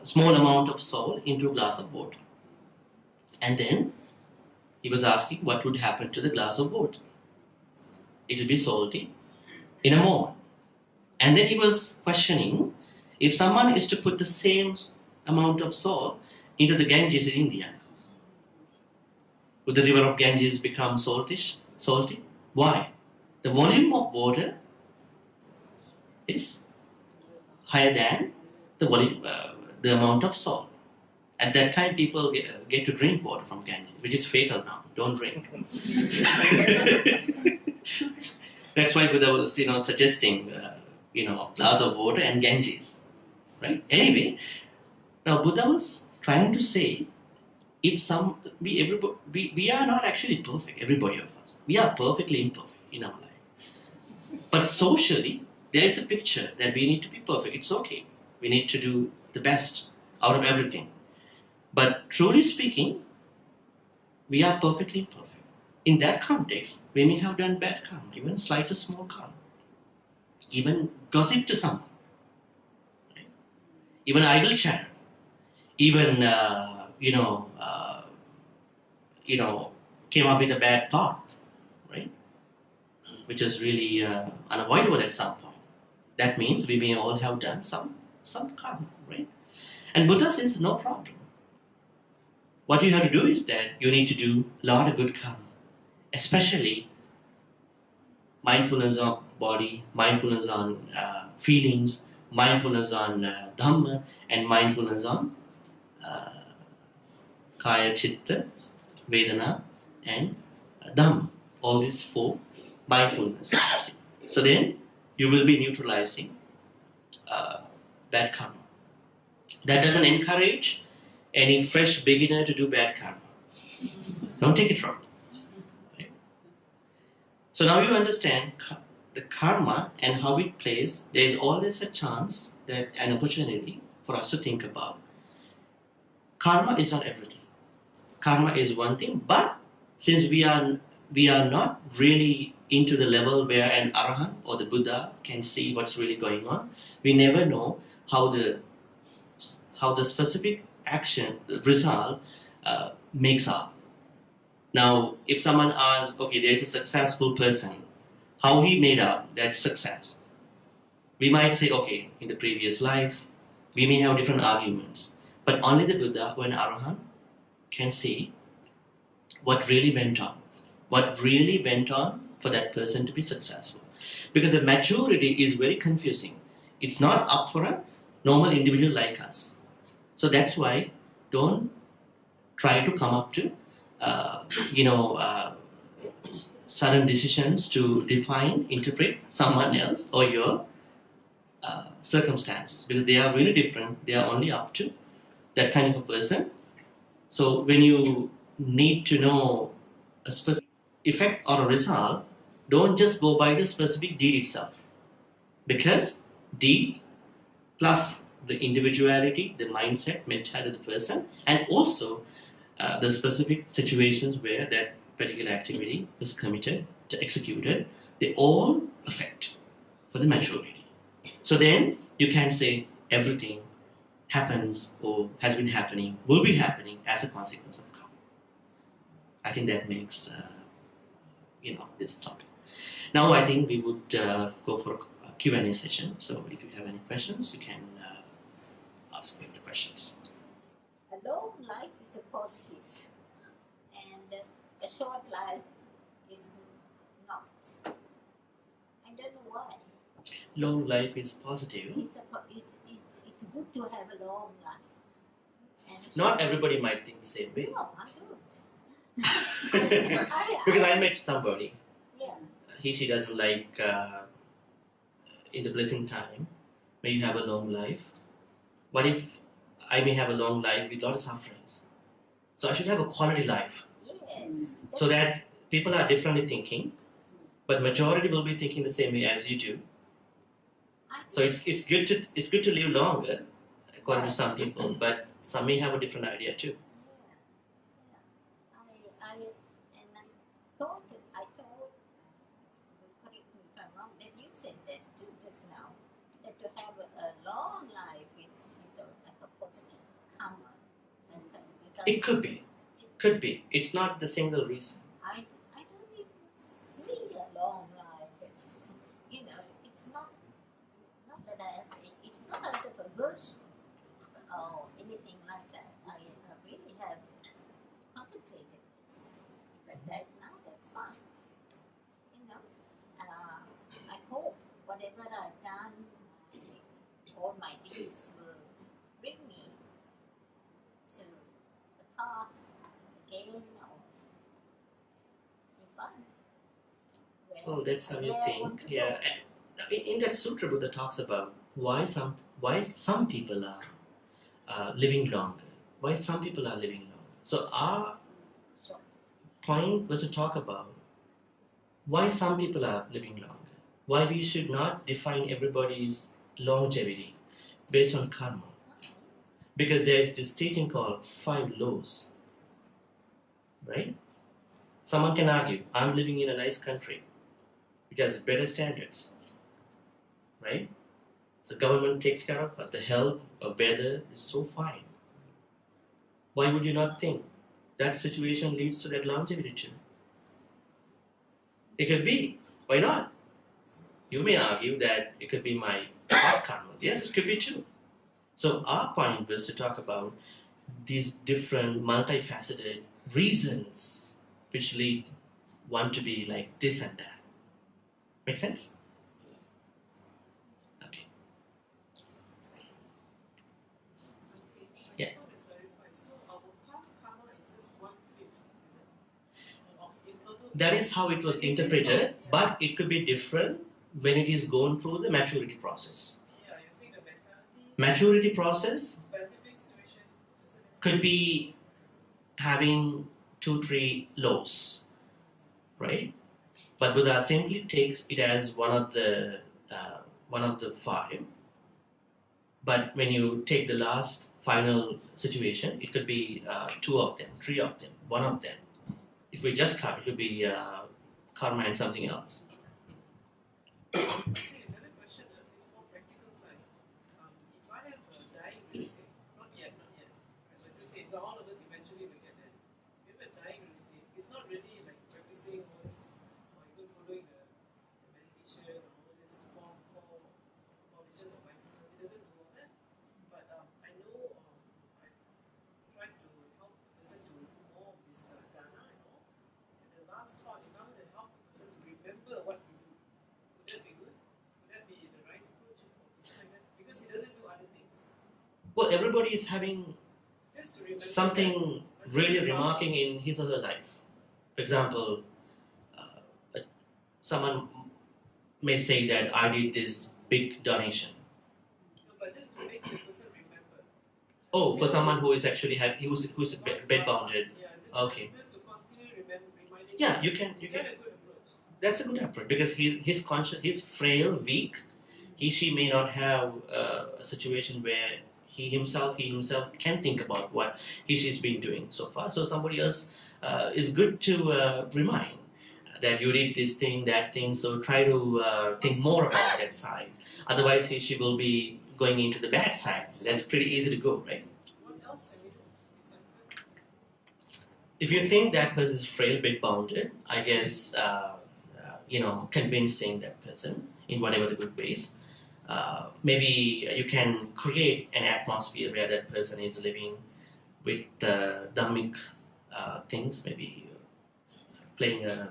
small amount of salt into a glass of water. And then he was asking what would happen to the glass of water. It will be salty in a moment. And then he was questioning, if someone is to put the same amount of salt into the Ganges in India, would the river of Ganges become salty? Why? The volume of water is higher than the volume, the amount of salt. At that time, people get to drink water from Ganges, which is fatal now. Don't drink. That's why Buddha was, suggesting, a glass of water and Ganges, right? Anyway, now Buddha was trying to say, if we are not actually perfect, everybody of us. We are perfectly imperfect in our life. But socially, there is a picture that we need to be perfect. It's okay. We need to do the best out of everything. But truly speaking, we are perfectly imperfect. In that context, we may have done bad karma, even slightest small karma. Even gossip to someone. Right? Even idle chatter. Even, came up with a bad thought, right? Which is really unavoidable at some point. That means we may all have done some karma, right? And Buddha says, no problem. What you have to do is that you need to do a lot of good karma, especially mindfulness on body, mindfulness on feelings, mindfulness on Dhamma, and mindfulness on Kaya, Chitta, Vedana, and Dhamma. All these four mindfulness. So then you will be neutralizing bad karma. That doesn't encourage any fresh beginner to do bad karma. Don't take it wrong. Right? So now you understand the karma and how it plays. There is always a chance, that an opportunity for us to think about. Karma is not everything. Karma is one thing, but since we are not really into the level where an arahant or the Buddha can see what's really going on, we never know how the specific action result makes up. Now, if someone asks, okay, there is a successful person, how he made up that success? We might say, okay, in the previous life, we may have different arguments, but only the Buddha or an arahant can see what really went on. What really went on for that person to be successful. Because the maturity is very confusing. It's not up for a normal individual like us. So that's why don't try to come up to sudden decisions to define, interpret someone else or your circumstances, because they are really different. They are only up to that kind of a person. So when you need to know a specific effect or a result, don't just go by the specific deed itself, because deed plus the individuality, the mindset, mentality of the person, and also the specific situations where that particular activity was committed, executed, they all affect for the maturity. So then you can say everything happens or has been happening, will be happening as a consequence of karma. I think that makes this topic. Now I think we would go for a Q&A session. So if you have any questions, you can ask the questions. A long life is a positive, and a short life is not. I don't know why. Long life is positive. It's good to have a long life. And Not everybody might think the same way. No, I don't. Because I met somebody. Yeah. She doesn't like in the blessing time when you have a long life. What if I may have a long life with a lot of sufferings? So I should have a quality life. Yes. So that people are differently thinking, but majority will be thinking the same way as you do. So it's good to live longer, according to some people, but some may have a different idea too. I thought, correct me if I'm wrong, that you said that too just now, that to have a long life is like a positive karma. It could be. It's not the single reason. I don't even see a long life as, it's not that it's not out of aversion or anything like that. I really have contemplated this, but now that's fine. I hope whatever I've done, all my deeds will bring me to the path again of Nirvana. Oh, that's how you think. Yeah. In that sutra, Buddha talks about why some people are living longer. Why some people are living longer. So our point was to talk about why some people are living longer. Why we should not define everybody's longevity based on karma. Because there is this teaching called 5 laws. Right? Someone can argue, I'm living in a nice country. It has better standards. Right? So government takes care of us. The health or weather is so fine. Why would you not think that situation leads to that longevity too? It could be. Why not? You may argue that it could be my past karma. Yes, it could be true. So our point was to talk about these different multifaceted reasons which lead one to be like this and that. Make sense? Okay. Yeah. So our past karma is just 1/5, is it? Of in total. That is how it was interpreted, but it could be different when it is gone through the maturity process. Yeah, you're saying the mentality. Maturity process Specific situation. could be having 2-3 laws, right? But Buddha simply takes it as one of the 5, But when you take the last final situation, it could be two of them, three of them, one of them. It could be just karma. It could be karma and something else. Okay, another question is more practical side. If I have a dying relative, not yet, but just say all of us eventually will get there. If a dying relative, it's not really like practicing all this, or even following the meditation or all this formations of mindfulness. It doesn't do all that. But I know I've tried to help the person to do more of this dana and all. And the last thought is I want to help the person to remember what he do. Would that be good? Would that be the right approach? Or is it like that? Because he doesn't do other things. Well, everybody is having Just to remember something really remarking in his other life. For example, someone may say that I did this big donation. No, but just to make the person remember. Oh, for someone who is actually who's bedbounded. Yeah, Okay. Just to continue reminding. Yeah, you can. Is that a good approach? That's a good approach because he's conscious, he's frail, weak. She may not have a situation where he himself can think about what she's been doing so far. So somebody else is good to remind that you did this thing, that thing. So try to think more about that side. Otherwise, she will be going into the bad side. That's pretty easy to go, right? What else can we do besides that? If you think that person is frail, bit bounded, I guess convincing that person in whatever the good ways. Maybe you can create an atmosphere where that person is living with Dhammic things, maybe playing a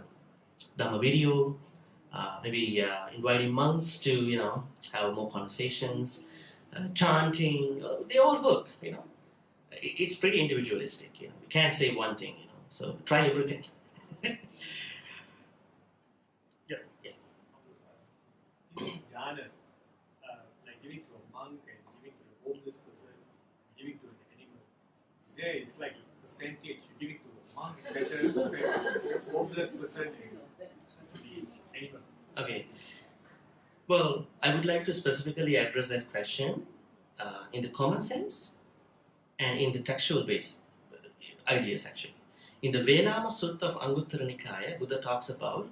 Dhamma video, maybe inviting monks to, have more conversations, chanting, they all work, It's pretty individualistic, You can't say one thing, So try everything. Dana, like giving to a monk and giving to a homeless person, giving to an animal. It's like percentage. You give it to a monk, it's better than a homeless person and the animal. Okay. Well, I would like to specifically address that question in the common sense and in the textual base ideas actually. In the Velama Sutta of Anguttara Nikaya, Buddha talks about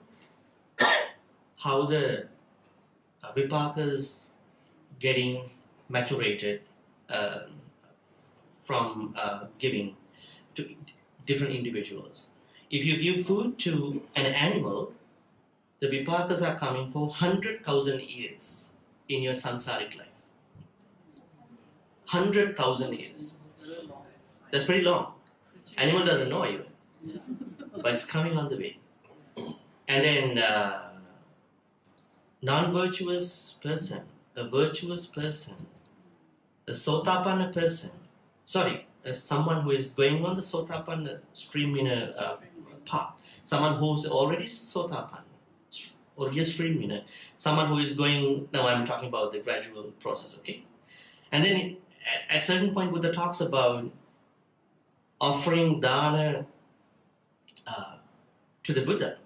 how the vipakas getting maturated from giving to different individuals. If you give food to an animal, the vipakas are coming for 100,000 years in your sansaric life. 100,000 years. That's pretty long. Animal doesn't know even, but it's coming on the way. And then non-virtuous person, a virtuous person, a sotapanna person, someone who is going on the sotapanna stream in a path, someone who's already sotapanna, or a stream, someone who is going, now I'm talking about the gradual process, okay? And then at certain point Buddha talks about offering dana to the Buddha,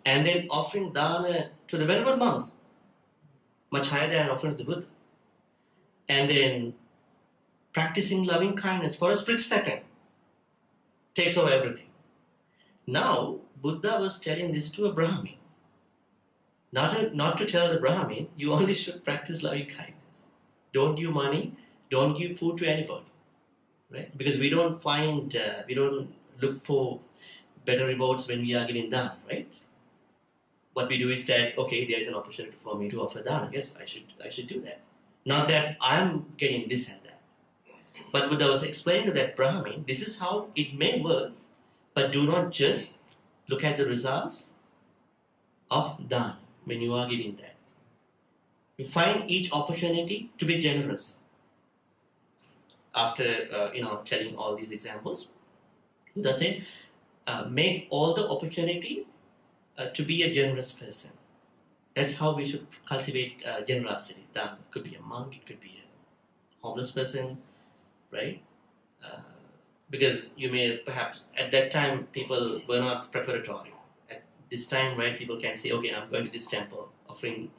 and then offering dana to the venerable monks, much higher than offering to the Buddha. And then practicing loving kindness for a split second takes over everything. Now, Buddha was telling this to a Brahmin. Not to tell the Brahmin, you only should practice loving kindness. Don't give money, don't give food to anybody. Right? Because we don't look for better rewards when we are giving dana, right? What we do is that, okay, there is an opportunity for me to offer dana. Yes, I should do that. Not that I'm getting this and that. But Buddha was explaining to that Brahmin, this is how it may work, but do not just look at the results of dana when you are giving that. You find each opportunity to be generous. After telling all these examples, Buddha said, make all the opportunity to be a generous person. That's how we should cultivate generosity. It could be a monk, it could be a homeless person, right? Because you may perhaps, at that time, people were not preparatory. At this time, right, people can say, okay, I'm going to this temple, offering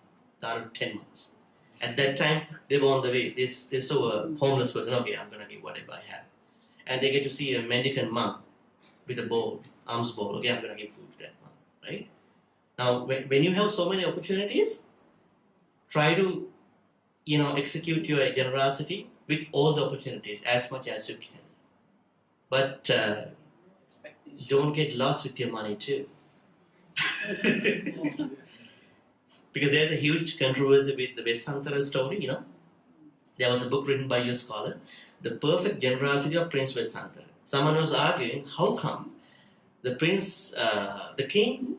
dana to 10 monks. At that time, they were on the way. They saw a homeless person. Okay, I'm gonna give whatever I have, and they get to see a mendicant monk with a bowl, alms bowl. Okay, I'm gonna give food to that monk. Right now, when you have so many opportunities, try to execute your generosity with all the opportunities as much as you can. But don't get lost with your money too. Because there's a huge controversy with the Vesantara story, There was a book written by a scholar, The Perfect Generosity of Prince Vesantara. Someone was arguing, how come the king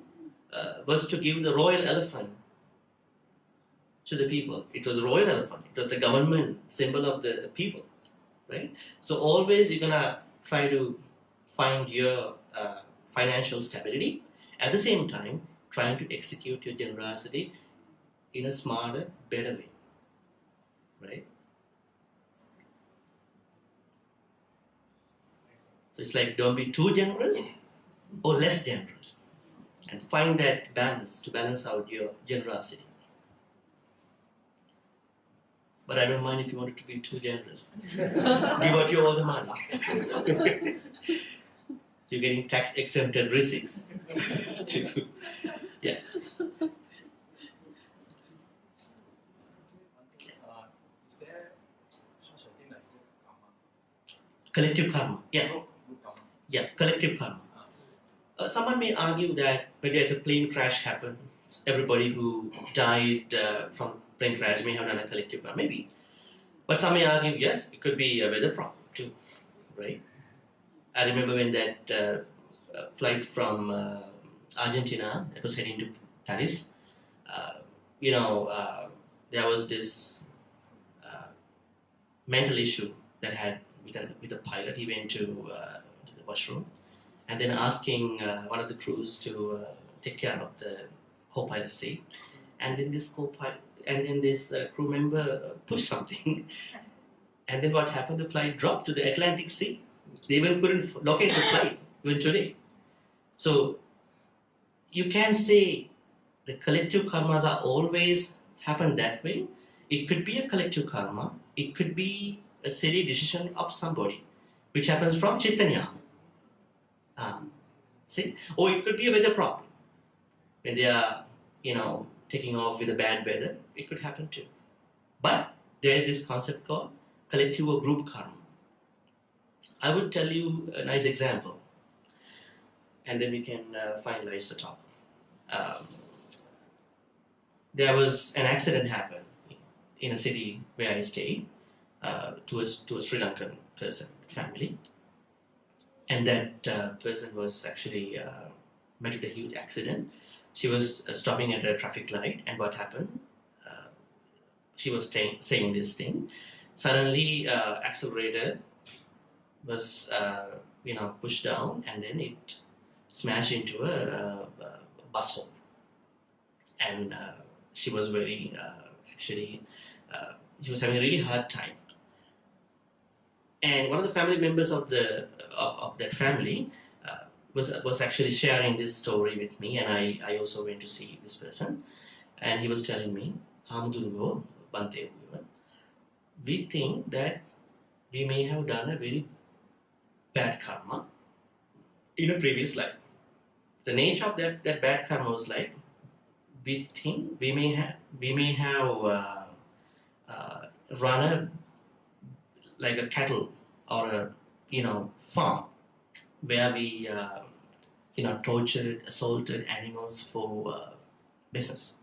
was to give the royal elephant to the people? It was a royal elephant. It was the government symbol of the people, right? So always you're gonna try to find your financial stability. At the same time, trying to execute your generosity in a smarter, better way, right? So it's like, don't be too generous or less generous, and find that balance to balance out your generosity. But I don't mind if you want it to be too generous. Give out all the money. You're getting tax exempted receipts. Yeah. Is there such a thing like good karma? Collective karma. Yeah. Good karma. Yeah, collective karma. Someone may argue that when there's a plane crash happened, everybody who died from plane crash may have done a collective karma. Maybe. But some may argue, yes, it could be a weather problem too, right? I remember when that flight from Argentina that was heading to Paris, there was this mental issue that had with the pilot. He went to the washroom and then asking one of the crews to take care of the co-pilot seat, and then this crew member pushed something, and then what happened? The flight dropped to the Atlantic Sea. They even couldn't locate the flight even today. So you can say the collective karmas are always happen that way. It could be a collective karma. It could be a silly decision of somebody, which happens from Chaitanya. Or it could be a weather problem. When they are, taking off with a bad weather, it could happen too. But there is this concept called collective or group karma. I would tell you a nice example, and then we can finalize the talk. There was an accident happened in a city where I stayed to a Sri Lankan person, family, and that person was actually met with a huge accident. She was stopping at a traffic light, and what happened? She was saying this thing. Suddenly, accelerator was pushed down, and then it smashed into a bus hole, and she was very she was having a really hard time. And one of the family members of that family was actually sharing this story with me, and I also went to see this person, and he was telling me, Hamdurgo, Bhante, we think that we may have done a very bad karma in a previous life. The nature of that bad karma was like, we think we may have run a cattle or a farm where we tortured, assaulted animals for business.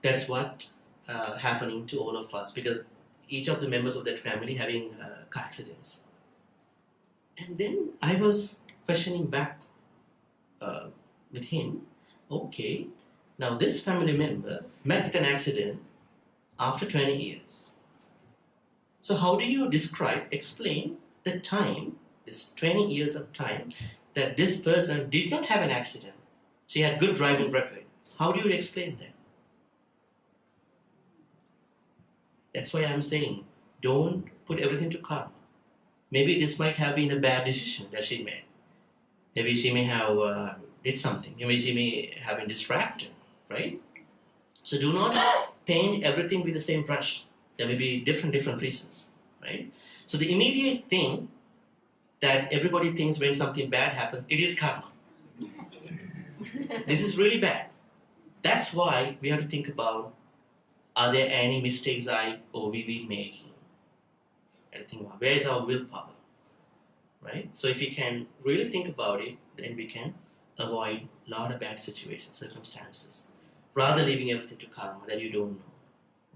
That's what happening to all of us, because each of the members of that family having car accidents. And then I was questioning back with him, okay, now this family member met with an accident after 20 years. So how do you explain the time, this 20 years of time, that this person did not have an accident? She had good driving record. How do you explain that? That's why I'm saying, don't put everything to karma. Maybe this might have been a bad decision that she made. Maybe she may have did something. Maybe she may have been distracted, right? So do not paint everything with the same brush. There may be different reasons, right? So the immediate thing that everybody thinks when something bad happens, it is karma. This is really bad. That's why we have to think about, are there any mistakes I or we be making? And think about, where is our willpower, right? So if we can really think about it, then we can avoid a lot of bad situations, circumstances, rather leaving everything to karma that you don't know,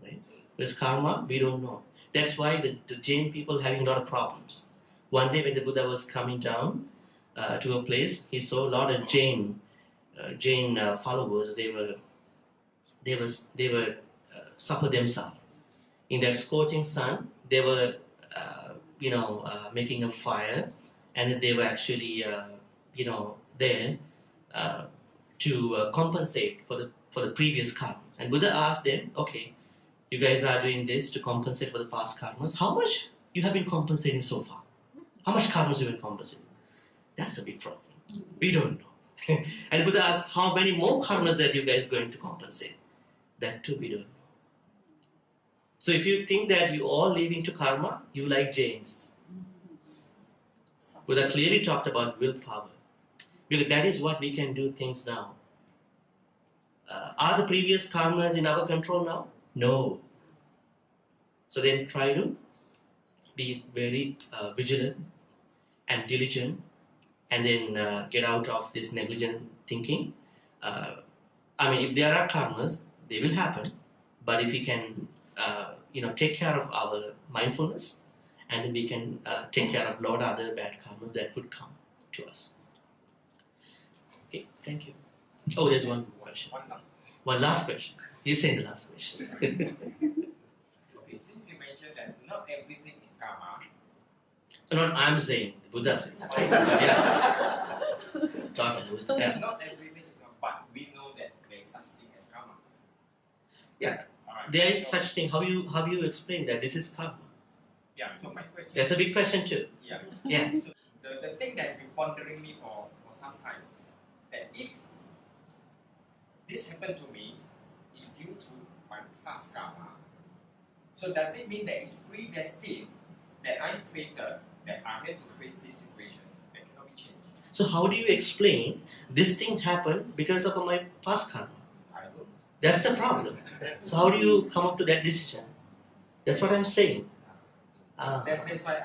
right? Because karma, we don't know. That's why the Jain people having a lot of problems. One day when the Buddha was coming down to a place, he saw a lot of Jain followers. They were suffer themselves in that scorching sun. They were making a fire, and they were actually there to compensate for the previous karma. And Buddha asked them, okay, you guys are doing this to compensate for the past karmas. How much you have been compensating so far? How much karmas you have been compensating? That's a big problem. We don't know. And Buddha asked, how many more karmas that you guys going to compensate? That too we don't know. So if you think that you all live into karma, you like James. Buddha clearly talked about willpower. Because that is what we can do things now. Are the previous karmas in our control now? No. So then try to be very vigilant and diligent, and then get out of this negligent thinking. If there are karmas, they will happen. But if we can, take care of our mindfulness, and then we can take care of a lot of other bad karmas that would come to us. Okay, thank you. Oh, there's one question. One last question. You say the last question. Okay, since you mentioned that not everything is karma. Not I'm saying, Buddha saying. Yeah. Talking Buddha. Yeah. Not everything is karma, but we know that there is such thing as karma. Yeah. Alright. There is such thing. How you explain that this is karma? Yeah. So my question. That's a big question too. Yeah. Yeah. So the thing that's been pondering me for some time, that if this happened to me is due to my past karma, so does it mean that it's predestined that I'm fated, that I have to face this situation that cannot be changed? So how do you explain this thing happened because of my past karma? I don't know. That's the problem. So how do you come up to that decision? That's what I'm saying. That's why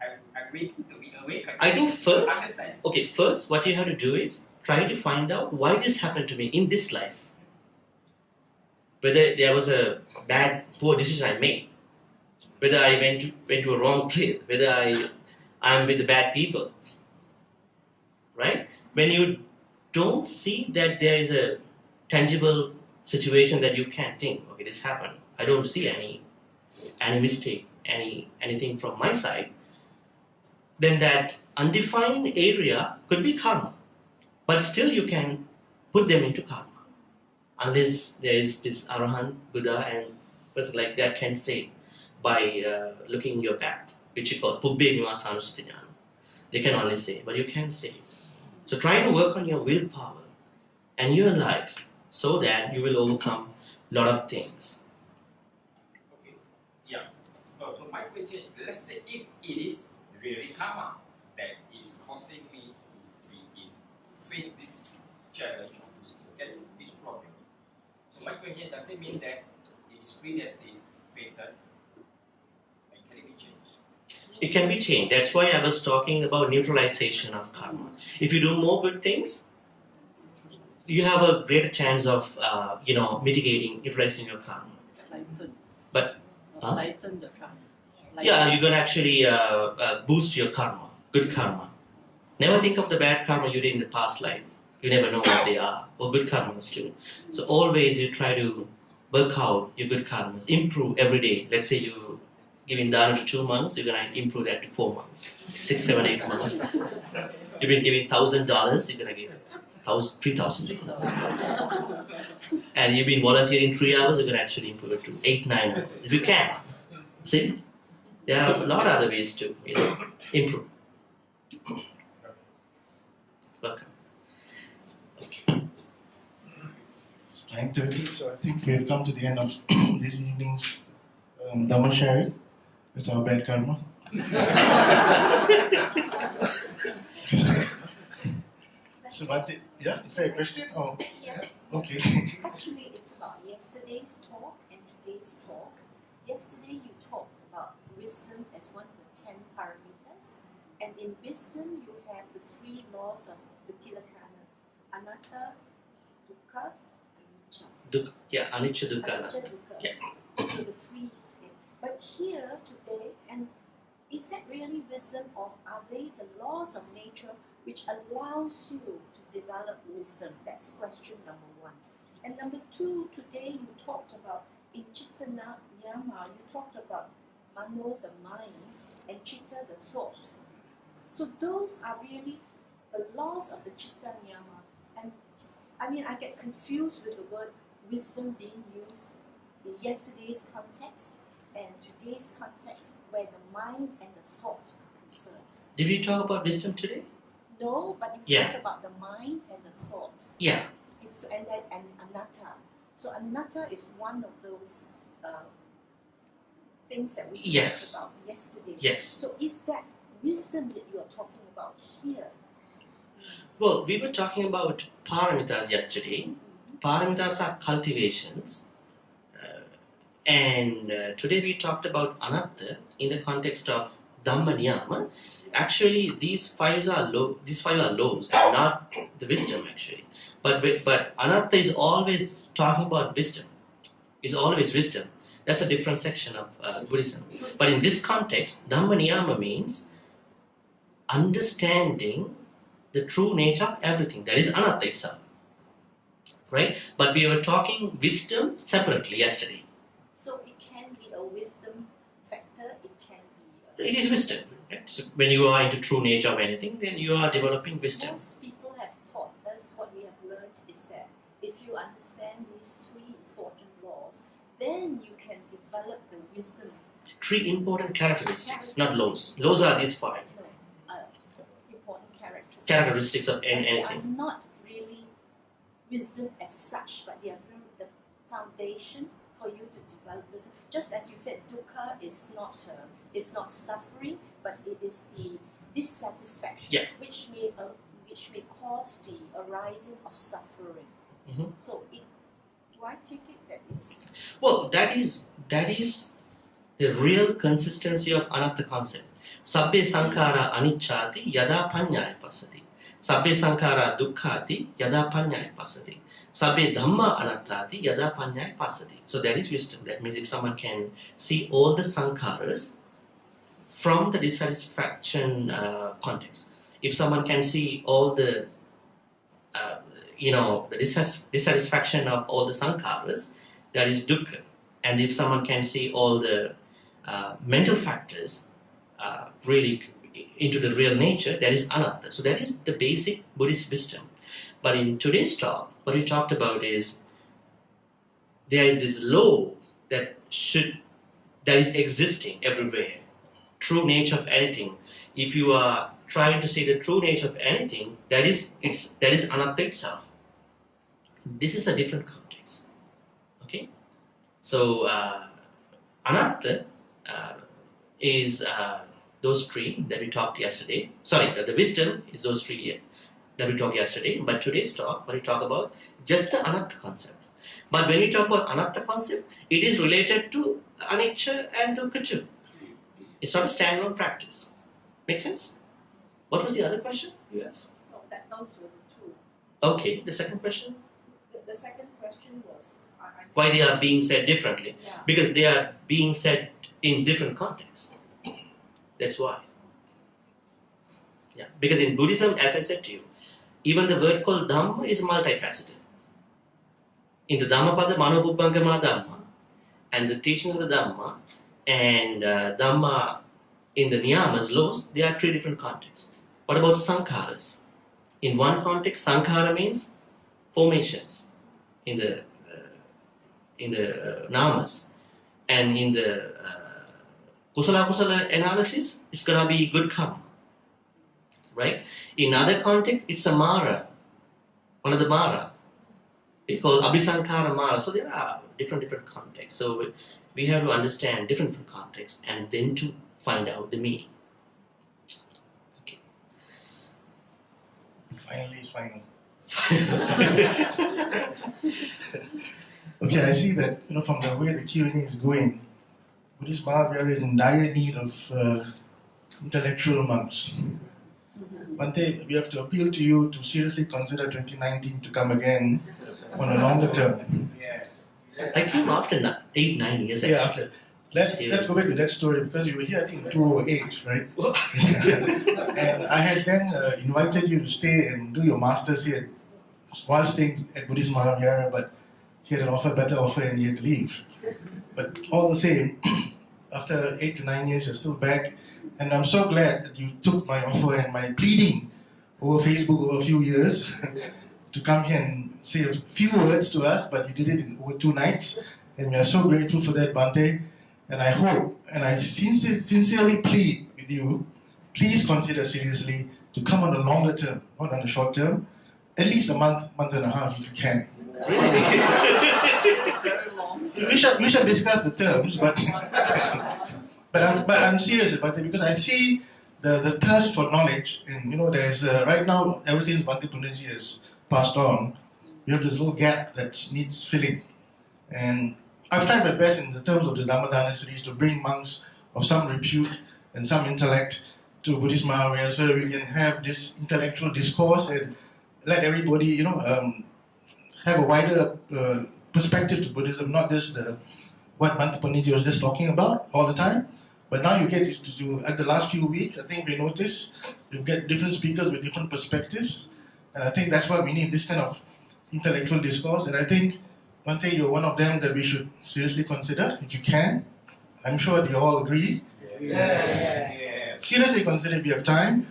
I wait to be awake. I think first, Understand. okay, first what you have to do is try to find out why this happened to me in this life. Whether there was a poor decision I made, whether I went to a wrong place, whether I'm with the bad people, right? When you don't see that there is a tangible situation that you can think, okay, this happened. I don't see any mistake, anything from my side. Then that undefined area could be karma, but still you can put them into karma, unless there is this Arahant, Buddha, and person like that can say by looking your back, which you call Pubbe Nivasanusatinyana. They can only say, but you can say. So try to work on your willpower and your life so that you will overcome a lot of things. Okay. Yeah. So my question is, let's say if it is really karma that is causing me to face this challenge or to get this problem. So my question, does it mean that it is predestined, fated, and can it be changed? It can be changed. That's why I was talking about neutralization of karma. If you do more good things, you have a greater chance of mitigating, neutralizing your karma. But Lighten the karma. yeah, you can actually boost your karma, good karma. Never think of the bad karma you did in the past life. You never know what they are, or good karmas too. So always you try to work out your good karmas, improve every day. Let's say you giving dana to 2 months, you're gonna improve that to 4 months, 6, 7, 8 months. You've been giving $1,000, you're gonna give $3,000. And you've been volunteering 3 hours, you're gonna actually improve it to 8, 9 hours. If you can. See? There are a lot of other ways to improve. Welcome. Okay. 9:30, so I think we've come to the end of this evening's Dhamma sharing. It's our bad karma. So, Bhante, yeah, is there a question? Oh, Yeah. okay. Actually, it's about yesterday's talk and today's talk. Yesterday, you talked about wisdom as one of the 10 parameters, and in wisdom, you have the 3 laws of the Tilakana: anatta, dukkha, anicca. Yeah, anicca dukkha Anicca, anatta. dukkha. Yeah. So the 3 today. But here today, and is that really wisdom, or are they the laws of nature which allows you to develop wisdom? That's question number 1. And number 2, today you talked about in Chitta Niyama, you talked about Mano, the mind, and Chitta, the thought. So those are really the laws of the Chitta Niyama. And I mean, I get confused with the word wisdom being used in yesterday's context and today's context, where the mind and the thought are concerned. Did we talk about wisdom today? No, but you Yeah. talked about the mind and the thought. Yeah. And anatta. So anatta is one of those things that we Yes. talked about yesterday. Yes. So is that wisdom that you are talking about here? Well, we were talking about paramitas yesterday. Paramitas are cultivations. And today we talked about anatta in the context of Dhamma niyama. Actually, these 5 are laws, and not the wisdom actually. But anatta is always talking about wisdom. It's always wisdom. That's a different section of Buddhism. But in this context, Dhamma niyama means understanding the true nature of everything. That is anatta itself. Right? But we were talking wisdom separately yesterday. So it can be a wisdom factor, it can be It is wisdom. Right? So when you are into true nature of anything, then you are developing wisdom. Most people have taught us, what we have learned is that if you understand these 3 important laws, then you can develop the wisdom. 3 important characteristics, not laws. Laws are these 5 Important characteristics. characteristics of They are anything. not really wisdom as such, but they are the foundation for you to develop wisdom. Just as you said, dukkha is not suffering, but it is the dissatisfaction, Yeah. which may cause the arising of suffering. Mhm. So, do I take it that is Well, that is the real consistency of anatta concept. Sabbe sankhara anicchati yada panyaya pasati. Sabbe sankhara dukkhati yada panyaya pasati. Sabbe dhamma anattati yada panyaya pasati. So that is wisdom. That means if someone can see all the sankharas from the dissatisfaction context, if someone can see all the the dissatisfaction of all the sankharas, that is dukkha. And if someone can see all the mental factors really into the real nature, that is anatta. So that is the basic Buddhist wisdom. But in today's talk, what we talked about is there is this law that is existing everywhere. True nature of anything. If you are trying to see the true nature of anything, that is anatta itself. This is a different context. Okay? So anatta is those 3 that we talked yesterday. Sorry, the wisdom is those 3 that we talked yesterday. But today's talk, when we talk about just the anatta concept. But when we talk about anatta concept, it is related to anicca and dukkha too. It's not a standalone practice. Make sense? What was the other question you asked? those were the 2. Okay, the second question? The second question was Why they are being said differently? Yeah. Because they are being said in different contexts. That's why. Yeah. Because in Buddhism, as I said to you, even the word called Dhamma is multifaceted. In the Dhammapada, Manobubbangama Dhamma, and the teaching of the Dhamma, and Dhamma in the Niyamas, laws, there are 3 different contexts. What about Sankharas? In one context, Sankhara means formations in the Namas. And in the Kusala analysis, it's going to be good karma. Right? In other contexts, it's a Mara, one of the Mara. we call Abhisankara Mara. So there are different contexts. So we have to understand different contexts and then to find out the meaning. Okay. Finally, it's final. Okay, I see that from the way the Q&A is going, Buddhist Maha is in dire need of intellectual monks. Bhante, we have to appeal to you to seriously consider 2019 to come again on a longer term. I came after 8-9 years actually. Yeah, after. Let's go back to that story because you were here, I think, in 2008, right? And I had then invited you to stay and do your masters here while staying at Buddhist Maha Vihara, but he had an better offer, and you had to leave. But all the same, after 8 to 9 years, you're still back, and I'm so glad that you took my offer and my pleading over Facebook over a few years to come here and say a few words to us, but you did it in over 2 nights, and we are so grateful for that, Bhante. And I hope, and I sincerely plead with you, please consider seriously to come on the longer term, not on the short term, at least a month and a half if you can. We shall discuss the terms, but I'm serious about it because I see the thirst for knowledge, and there's right now, ever since Bhante Punjaji has passed on, we have this little gap that needs filling, and I've tried my best in the terms of the Dhamma series to bring monks of some repute and some intellect to Buddhist Maha Vihara so that we can have this intellectual discourse and let everybody, have a wider perspective to Buddhism, not just what Bhante Punjaji was just talking about all the time. But now you get used to, at the last few weeks, I think we noticed, you get different speakers with different perspectives. And I think that's why we need this kind of intellectual discourse. And I think, Bhante, you're one of them that we should seriously consider, if you can. I'm sure they all agree. Yeah. Seriously consider if you have time.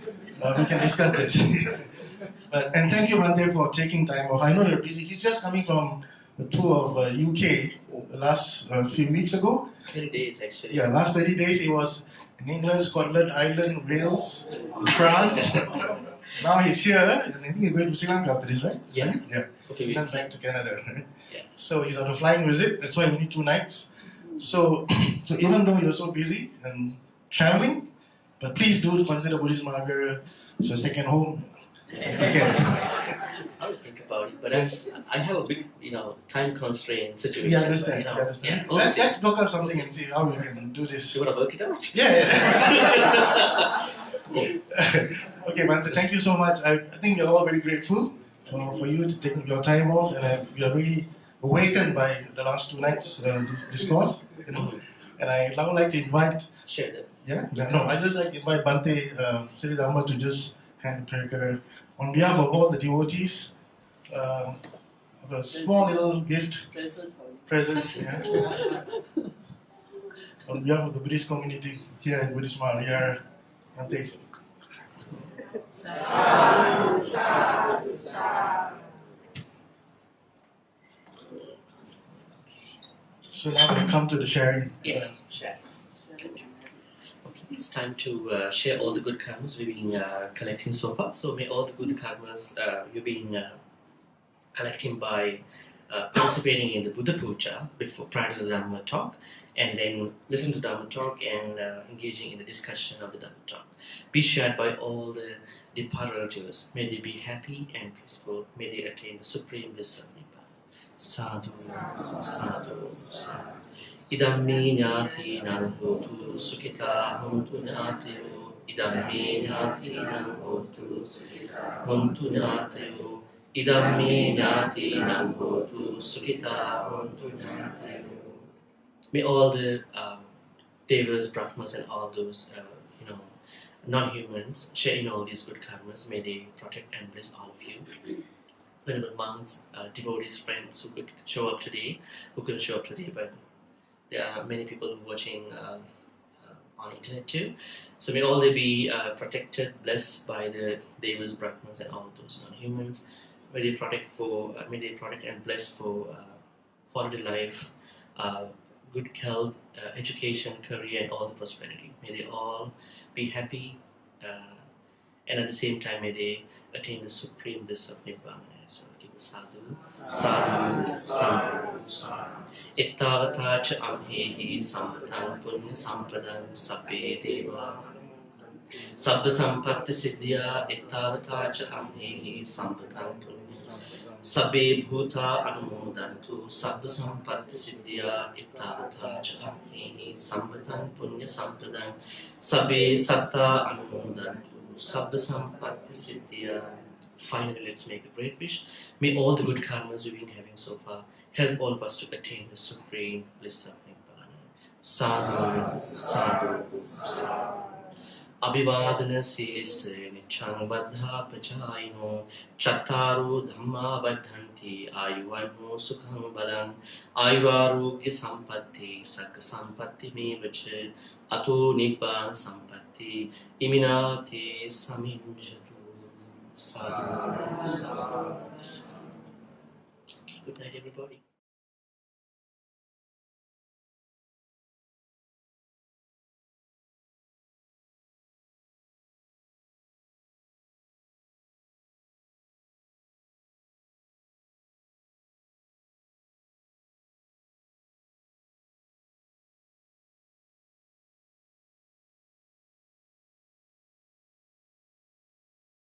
We can discuss this. And thank you, Bhante, for taking time off. I know you're busy. He's just coming from a tour of UK last few weeks ago. 30 days, actually. Yeah, last 30 days he was in England, Scotland, Ireland, Wales, France. Now he's here, and I think he's going to Sri Lanka after this, right? Yeah. Yeah. For a few Then weeks. back to Canada. Yeah. So he's on a flying visit. That's why we need 2 nights. So even though you're so busy and traveling, but please do consider Buddhist Maha Vihara as your second home. Okay. I would think about it, but I have a big, time constraint situation. We understand. But, We understand. Yeah, we'll Let's see. block up something and see how we can do this. You want to work it out? Yeah. Okay, Bhante, thank you so much. I think we're all very grateful for you to take your time off, and we are really awakened by the last 2 nights discourse. And I now like to invite. Share that. Yeah. No, I just like to invite Bhante Sri Dhamma to just hand the prayer on behalf of all the devotees. Of a small little gift. Present. Yeah. On behalf of the Buddhist community here at Buddhist Maha Vihara, Bhante. So now we come to the sharing. Yeah, share. Okay, it's time to share all the good karmas we've been collecting so far. So may all the good karmas you've been collecting by participating in the Buddha Puja prior to the Dhamma talk, and then listen to Dhamma talk and engaging in the discussion of the Dhamma talk. Be shared by all the departed relatives. May they be happy and peaceful. May they attain the supreme bliss of Nibbana. Sadhu, sadhu, sadhu. Idam me nyati nan hotu sukhita hontu nyatiyo. Idam me nyati nan hotu sukhita hontu nyatiyo. Idam me nyati nan hotu sukhita hontu nyatiyo. May all the devas, brahmas, and all those non-humans share in all these good karmas. May they protect and bless all of you. Whenever monks, devotees, friends who could show up today, who couldn't show up today, but there are many people who are watching on internet too. So may all they be protected, blessed by the devas, brahmas, and all those non-humans. May they protect and bless for quality life, good health, education, career, and all the prosperity. May they all be happy, and at the same time, may they attain the supreme bliss of Nibbana. So give a sadhu, sadhu, sadhu, sadhu. Ittavata cha amhehi sampatang punya sampadang sabbe deva. Sabba sampatti siddhya ittavata cha amhehi sampatang punya. Sabbe bhuta anumodantu sabba sampatti siddhya ittavata cha amhehi sampatang punya sampadang. Sabbe satta anumodantu sabba sampatti siddhya. Finally, let's make a great wish. May all the good karmas we've been having so far help all of us to attain the supreme bliss of Nibbana. Sadhu, sadhu, sadhu. Abhivadana silise nichang baddha prachayino chattaru dhamma baddhanti ayuvanno sukham balang ayuvarogya sampatti sakka sampatti mevache ato nibbana sampatti iminati saminjatu. Sadhu, sadhu. Good night, everybody.